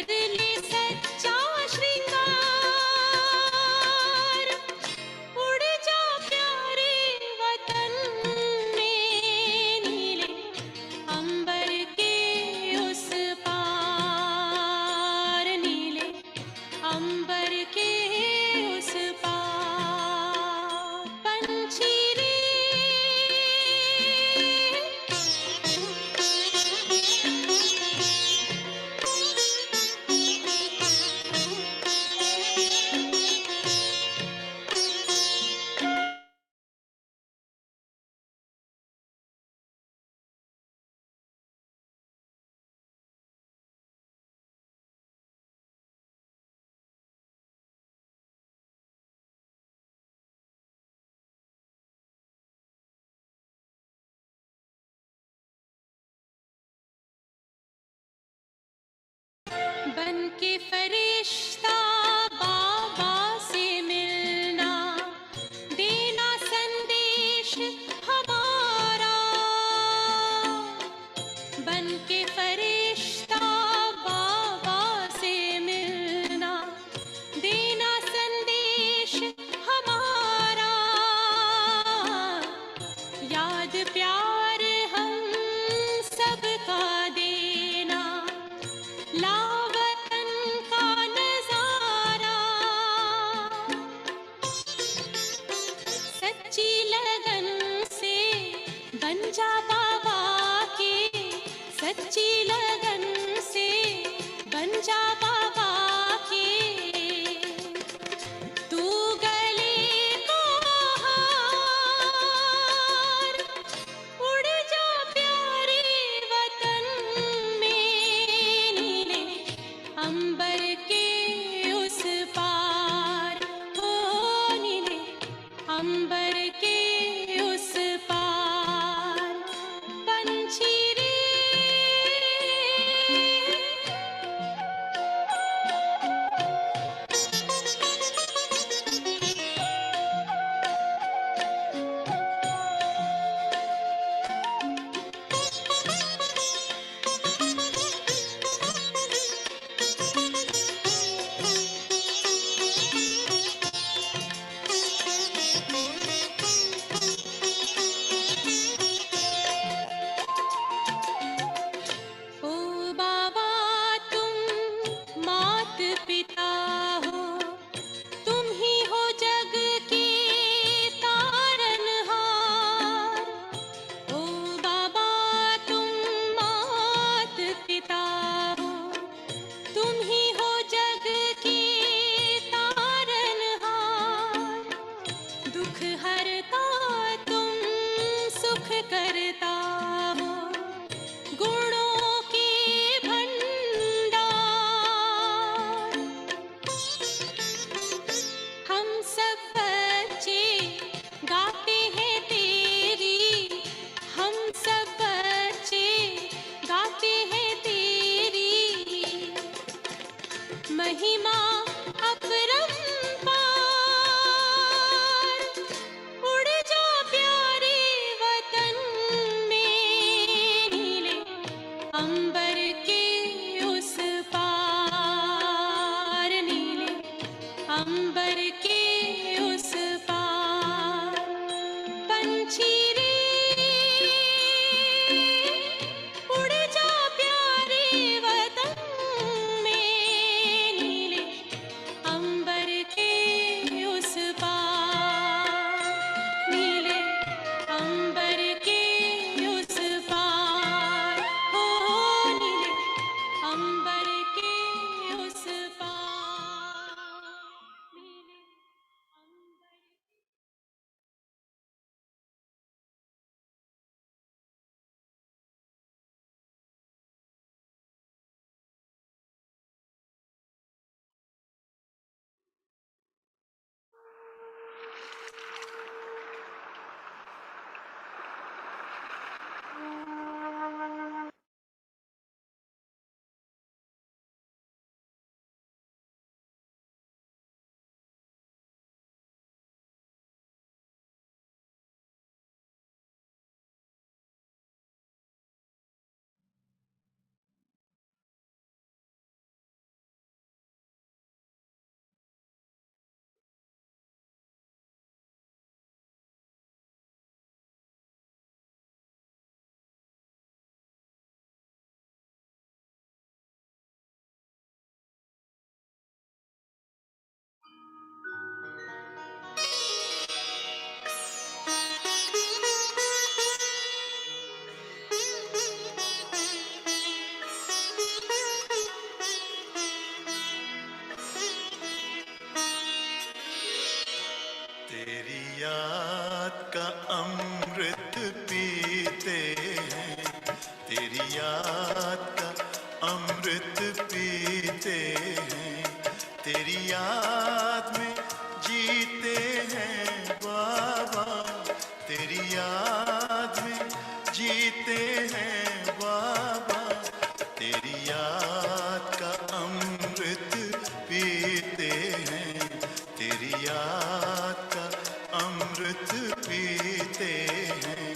कर ले सच्चा श्रृंगार, उड़ जा प्यारे वतन में, नीले अंबर के उस पार, नीले अंबर के उस पार। पंछी रे बन के फरिश्ता बाबा से मिलना, देना संदेश हमारा। बन के फरिश्ता बाबा से मिलना, देना संदेश हमारा। याद प्यार हम सबका देना, लावतन का नजारा। सच्ची लगन से बन जा बाबा के, सच्ची लगन से बन जा बाबा के। तू गले को हार, उड़ जा प्यारे वतन में, नीले अंबर के उस पार, हो नीले अंबर के उस पार। पंछी रे ओ बाबा तुम मात पिता हो, तुम ही हो जग के तारनहार। ओ बाबा तुम मात पिता हो, तुम ही हो जग के तारनहार। दुख हरता तुम सुख करता हो, गुणों के भंडार। हम सब बच्चे गाते हैं तेरी, हम सब बच्चे गाते हैं तेरी महिमा अपरंपार। उड़ जा प्यारे वतन में, नीले अंबर के उस पार, नीले अंबर के उस पार। पंछी रे उड़ जा प्यारे वतन में, नीले अंबर के याद का अमृत पीते हैं, तेरी याद का अमृत पीते हैं, तेरी याद में जीते हैं बाबा, तेरी याद में जीते हैं बाबा, तेरी याद का अमृत पीते हैं, तेरी याद का अमृत पीते हैं,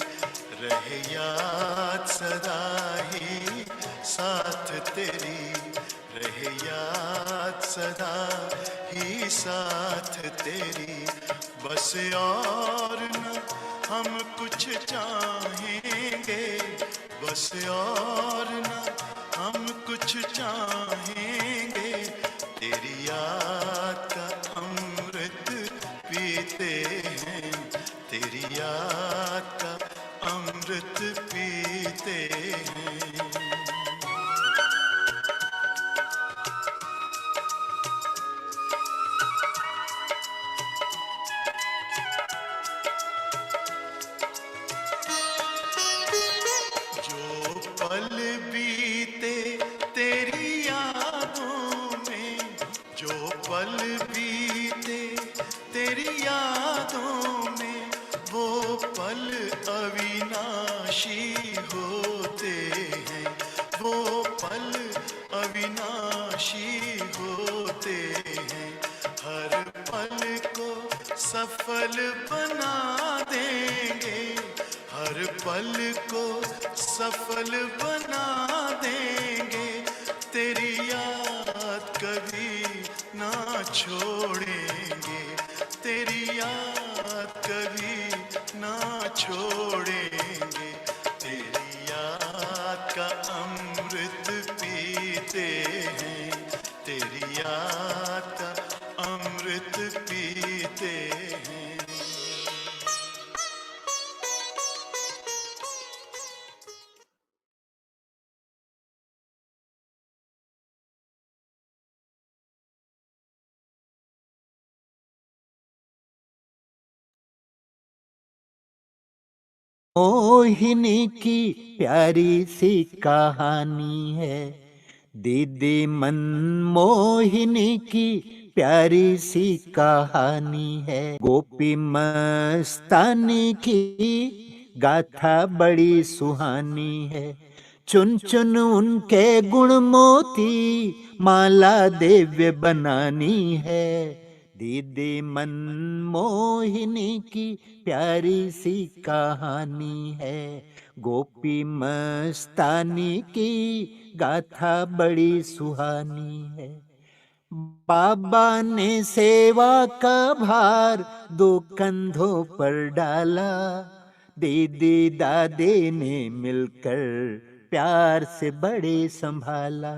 रहे याद सदा ही साथ तेरी, रहे याद सदा ही साथ तेरी, बस और न हम कुछ चाहेंगे, बस और न हम कुछ चाहेंगे, तेरी याद का अमृत पीते हैं, तेरी याद का अमृत पीते हैं। जो पल बीते तेरी यादों में, जो पल बीते तेरी यादों में, वो पल अविनाशी होते हैं, वो पल अविनाशी होते हैं, हर पल को सफल बना देंगे, हर पल को सफल बना देंगे, तेरी याद कभी ना छोड़ेंगे, तेरी याद कभी ना छोड़ेंगे, तेरी याद का अमृत पीते हैं, तेरी याद का अमृत पीते हैं। मोहिनी की प्यारी सी कहानी है, दीदी मनमोहिनी की प्यारी सी कहानी है, गोपी मस्तानी की गाथा बड़ी सुहानी है, चुन चुन उनके गुण मोती माला दिव्य बनानी है, दीदी मनमोहिनी की प्यारी सी कहानी है, गोपी मस्तानी की गाथा बड़ी सुहानी है। बाबा ने सेवा का भार दो कंधों पर डाला, दीदी दादी ने मिलकर प्यार से बड़े संभाला,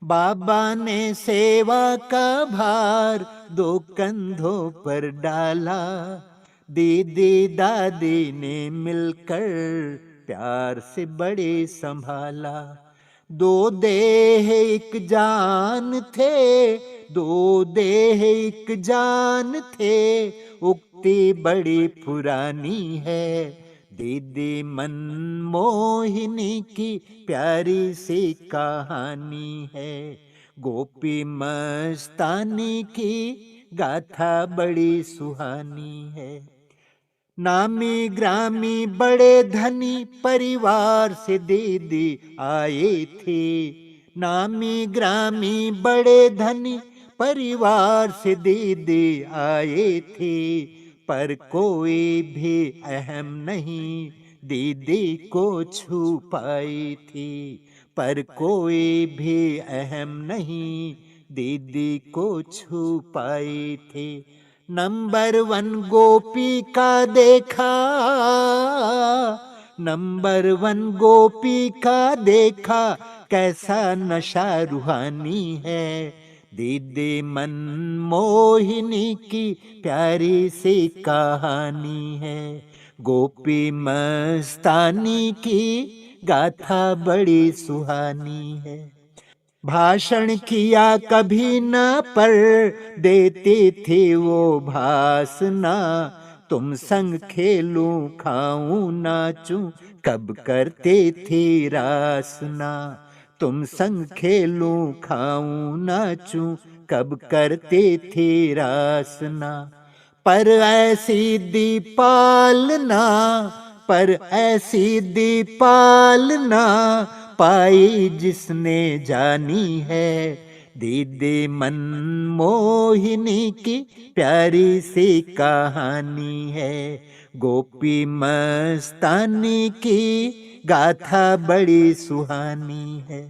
बाबा ने सेवा का भार दो कंधों पर डाला, दीदी दादी ने मिलकर प्यार से बड़े संभाला, दो देह एक जान थे, दो देह एक जान थे, उक्ति बड़ी पुरानी है, दीदी मनमोहिनी की प्यारी सी कहानी है, गोपी मस्तानी की गाथा बड़ी सुहानी है। नामी ग्रामी बड़े धनी परिवार से दीदी आए थे, नामी ग्रामी बड़े धनी परिवार से दीदी आए थे, पर कोई भी अहम नहीं दीदी को छू पाई थी, पर कोई भी अहम नहीं दीदी को छू पाई थी। नंबर 1 गोपी का देखा, नंबर 1 गोपी का देखा, कैसा नशा रूहानी है, दीदी मनमोहिनी की प्यारी सी कहानी है, गोपी मस्तानी की गाथा बड़ी सुहानी है। भाषण किया कभी न पर देती थी वो भासना, तुम संग खेलूं खाऊं नाचूं कब करते थे रासना। तुम संग खेलूं खाऊं नाचूं कब करते थे रासना। पर ऐसी दीपालना, पर ऐसी दीपालना पाई जिसने जानी है। दीदी मनमोहिनी की प्यारी सी कहानी है। गोपी मस्तानी की गाथा बड़ी सुहानी है।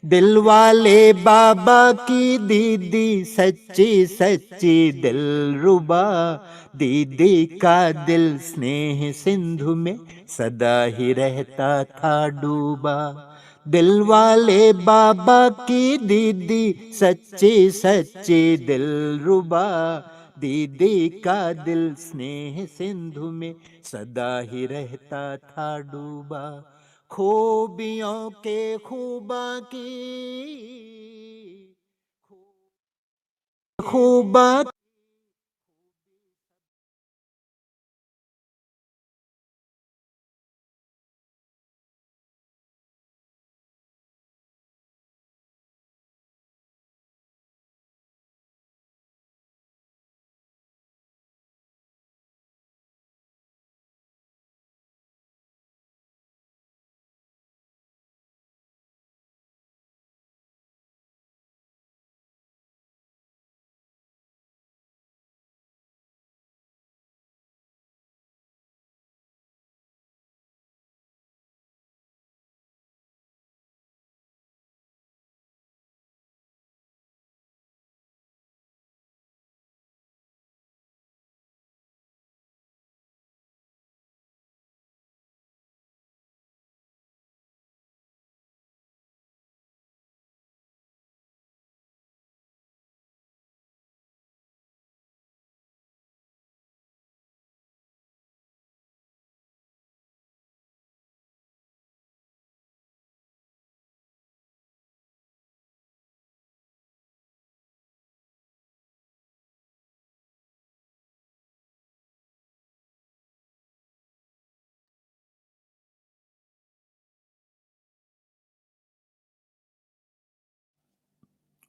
दिल वाले बाबा की दीदी सच्ची सच्ची दिलरुबा। दीदी का दिल स्नेह सिंधु में सदा ही रहता था डूबा। दिल वाले बाबा की दीदी सच्ची सच्ची दिलरुबा। दीदी का दिल स्नेह सिंधु में सदा ही रहता था डूबा। खूबियों के खूबा की खूबा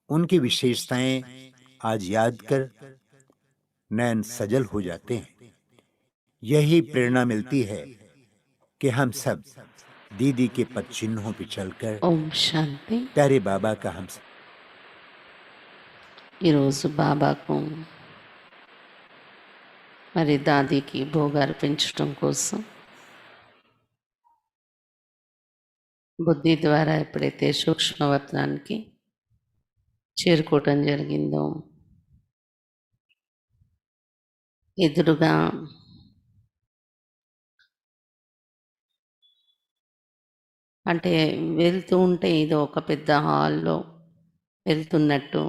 उनकी विशेषताएं आज याद कर नयन सजल हो जाते हैं। यही प्रेरणा मिलती है कि हम सब दीदी के पद चिन्हों पर चलकर ఓం శాంతి. प्यारे बाबा का हम सब ఈరోజు బాబాకు మరి దాదీకి భోగా అర్పించడం కోసం బుద్ధి ద్వారా ఎప్పుడైతే సూక్ష్మవత్నానికి చేరుకోవటం జరిగిందో ఎదురుగా అంటే వెళ్తూ ఉంటే ఇది ఒక పెద్ద హాల్లో వెళ్తున్నట్టు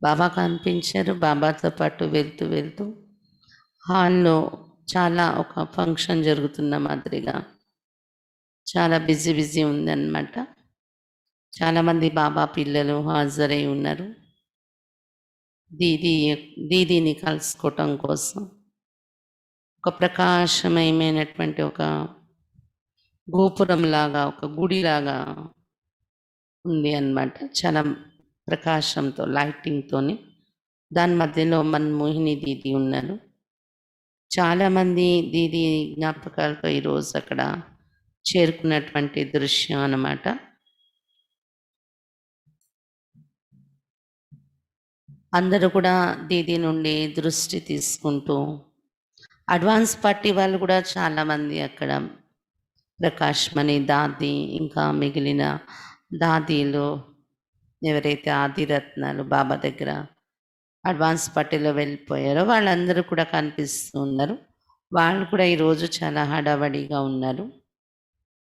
బాబా కనిపించారు. బాబాతో పాటు వెళ్తూ వెళ్తూ హాల్లో చాలా ఒక ఫంక్షన్ జరుగుతున్న మాదిరిగా చాలా బిజీ బిజీ ఉందన్నమాట. చాలామంది బాబా పిల్లలు హాజరై ఉన్నారు దీదీని కలుసుకోవటం కోసం. ఒక ప్రకాశమయమైనటువంటి ఒక గోపురంలాగా ఒక గుడిలాగా ఉంది అన్నమాట. చాలా ప్రకాశంతో లైటింగ్తోని దాని మధ్యలో మన్మోహిని దీది ఉన్నారు. చాలామంది దీది జ్ఞాపకాలతో ఈరోజు అక్కడ చేరుకున్నటువంటి దృశ్యం అన్నమాట. అందరూ కూడా దీది నుండి దృష్టి తీసుకుంటూ అడ్వాన్స్ పార్టీ వాళ్ళు కూడా చాలామంది అక్కడ ప్రకాశ్మణి దాది ఇంకా మిగిలిన దాదీలు ఎవరైతే ఆదిరత్నాలు బాబా దగ్గర అడ్వాన్స్ పార్టీలో వెళ్ళిపోయారో వాళ్ళందరూ కూడా కనిపిస్తూ ఉన్నారు. వాళ్ళు కూడా ఈరోజు చాలా హడావడిగా ఉన్నారు.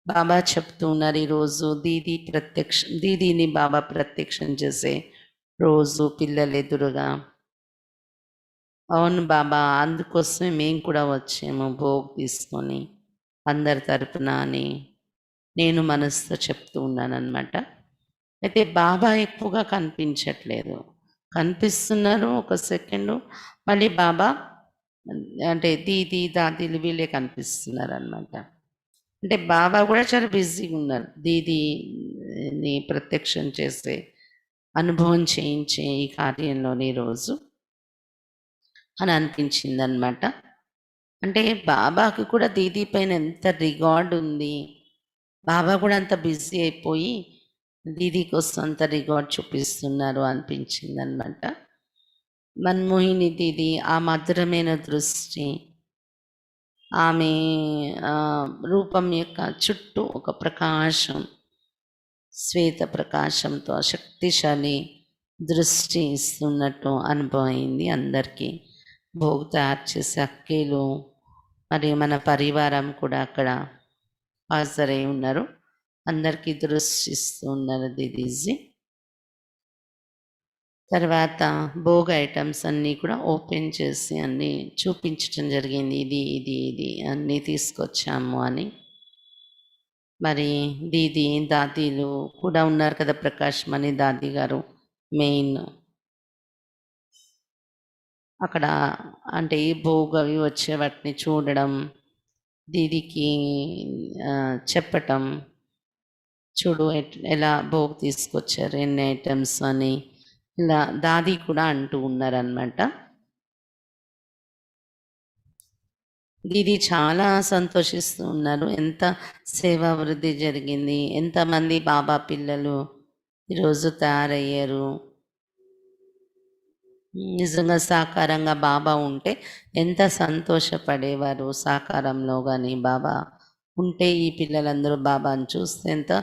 బాబా చెప్తూ ఉన్నారు ఈరోజు దీదీని బాబా ప్రత్యక్షం చేసే రోజు పిల్లలు ఎదురుగా. అవును బాబా, అందుకోసమే మేము కూడా వచ్చాము భోగ్ తీసుకొని అందరి తరపున అని నేను మనసుతో చెప్తూ ఉన్నాను అనమాట. అయితే బాబా ఎక్కువగా కనిపించట్లేదు, కనిపిస్తున్నారు ఒక సెకండు, మళ్ళీ బాబా అంటే దీది, దాదీలు వీళ్ళే కనిపిస్తున్నారనమాట. అంటే బాబా కూడా చాలా బిజీగా ఉన్నారు. దీదీని ప్రత్యక్షం చేసే, అనుభవం చేయించే ఈ కార్యంలోని రోజు అని అనిపించిందనమాట. అంటే బాబాకి కూడా దీదీ పైన ఎంత రిగార్డ్ ఉంది. బాబా కూడా అంత బిజీ అయిపోయి దీదీ కోసం అంత రిగార్డ్ చూపిస్తున్నారు అనిపించిందనమాట. మన్మోహిని దీదీ ఆ మధురమైన దృష్టి, ఆమె రూపం యొక్క చుట్టూ ఒక ప్రకాశం, శ్వేత ప్రకాశంతో శక్తిశాలి దృష్టి ఇస్తున్నట్టు అనుభవం అయింది అందరికీ. భోగ్ తయారు చేసే అక్కేలు మరియు మన పరివారం కూడా అక్కడ హాజరై ఉన్నారు. అందరికీ దృష్టి ఇస్తూ ఉన్నారు దీదీజీ. తర్వాత భోగ్ ఐటమ్స్ అన్నీ కూడా ఓపెన్ చేసి అన్నీ చూపించటం జరిగింది. ఇది ఇది ఇది అన్నీ తీసుకొచ్చాము అని. మరి దీది దాదీలు కూడా ఉన్నారు కదా, ప్రకాష్ మణి దాది గారు మెయిన్ అక్కడ. అంటే ఈ భోగ్ అవి వచ్చే వాటిని చూడడం, దీదికి చెప్పటం, చూడు ఎలా భోగ్ తీసుకొచ్చారు, ఎన్ని ఐటమ్స్ అని ఇలా దాది కూడా అంటూ ఉన్నారనమాట. దీది చాలా సంతోషిస్తూ ఉన్నారు. ఎంత సేవా వృద్ధి జరిగింది, ఎంతమంది బాబా పిల్లలు ఈరోజు తయారయ్యారు. నిజంగా సాకారంగా బాబా ఉంటే ఎంత సంతోషపడేవారు. సాకారంలో కానీ బాబా ఉంటే ఈ పిల్లలందరూ బాబాని చూస్తే ఎంత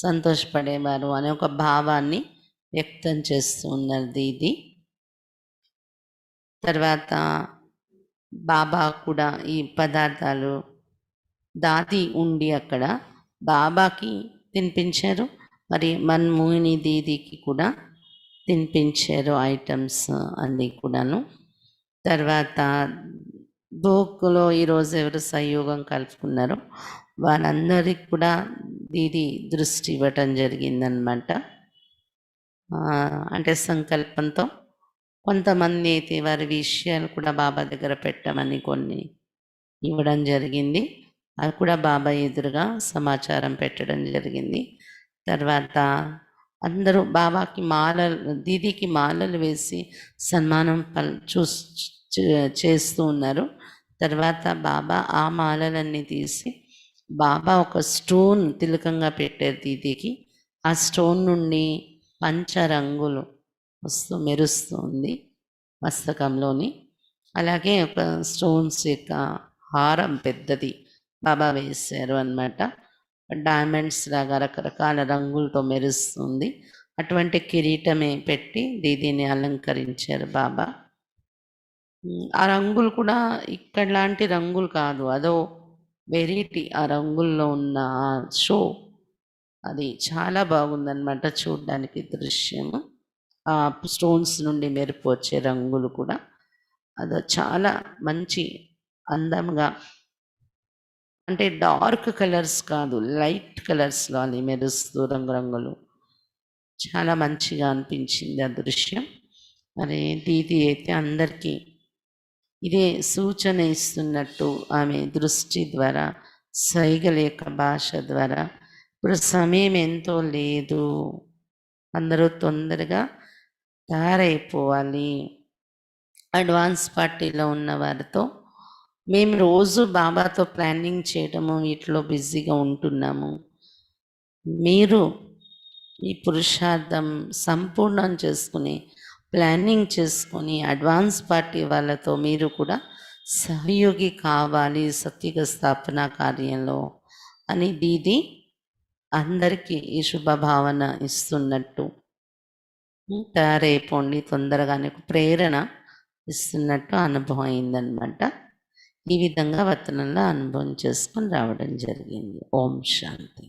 సంతోషపడేవారు అనే ఒక భావాన్ని వ్యక్తం చేస్తూ ఉన్నారు దీది. తర్వాత బాబా కూడా ఈ పదార్థాలు దాది ఉండి అక్కడ బాబాకి తినిపించారు, మరి మన్మోహిని దీదీకి కూడా తినిపించారు ఐటమ్స్ అన్నీ కూడాను. తర్వాత భోగ్లో ఈరోజు ఎవరు సహయోగం కలుపుకున్నారో వాళ్ళందరికీ కూడా దీది దృష్టి ఇవ్వటం జరిగిందనమాట. అంటే సంకల్పంతో కొంతమంది అయితే వారి విషయాలు కూడా బాబా దగ్గర పెట్టమని కొన్ని ఇవ్వడం జరిగింది. అది కూడా బాబా ఎదురుగా సమాచారం పెట్టడం జరిగింది. తర్వాత అందరూ బాబాకి మాలలు, దీదీకి మాలలు వేసి సన్మానం చేస్తూ ఉన్నారు. తర్వాత బాబా ఆ మాలలన్నీ తీసి బాబా ఒక స్టోన్ తిలకంగా పెట్టారు దీదీకి. ఆ స్టోన్ నుండి పంచరంగులు వస్తూ మెరుస్తుంది మస్తకంలోని. అలాగే ఒక స్టోన్స్ యొక్క హారం పెద్దది బాబా వేశారు అన్నమాట. డైమండ్స్ లాగా రకరకాల రంగులతో మెరుస్తుంది. అటువంటి కిరీటమే పెట్టి దీదీని అలంకరించారు బాబా. ఆ రంగులు కూడా ఇక్కడ లాంటి రంగులు కాదు, అదో వెరైటీ. ఆ రంగుల్లో ఉన్న ఆ షో అది చాలా బాగుందన్నమాట చూడడానికి దృశ్యము. ఆ స్టోన్స్ నుండి మెరుపు వచ్చే రంగులు కూడా అదో చాలా మంచి అందంగా, అంటే డార్క్ కలర్స్ కాదు, లైట్ కలర్స్లో అది మెరుస్తూ రంగురంగులు చాలా మంచిగా అనిపించింది ఆ దృశ్యం. మరి దీది అయితే అందరికీ ఇదే సూచన ఇస్తున్నట్టు ఆమె దృష్టి ద్వారా, సైగల యొక్క భాష ద్వారా, ఇప్పుడు సమయం ఎంతో లేదు, అందరూ తొందరగా తయారైపోవాలి. అడ్వాన్స్ పార్టీలో ఉన్న వారితో మేము రోజు బాబాతో ప్లానింగ్ చేయడము వీటిలో బిజీగా ఉంటున్నాము. మీరు ఈ పురుషార్థం సంపూర్ణం చేసుకుని ప్లానింగ్ చేసుకొని అడ్వాన్స్ పార్టీ వాళ్ళతో మీరు కూడా సహయోగి కావాలి సత్యుగ స్థాపన కార్యంలో అని దీది అందరికీ ఈ శుభభావన ఇస్తున్నట్టు, తయారైపోండి తొందరగానే ప్రేరణ ఇస్తున్నట్టు అనుభవం అయిందనమాట. ఈ విధంగా వతనంలో అనుభవం చేసుకొని రావడం జరిగింది. ఓం శాంతి.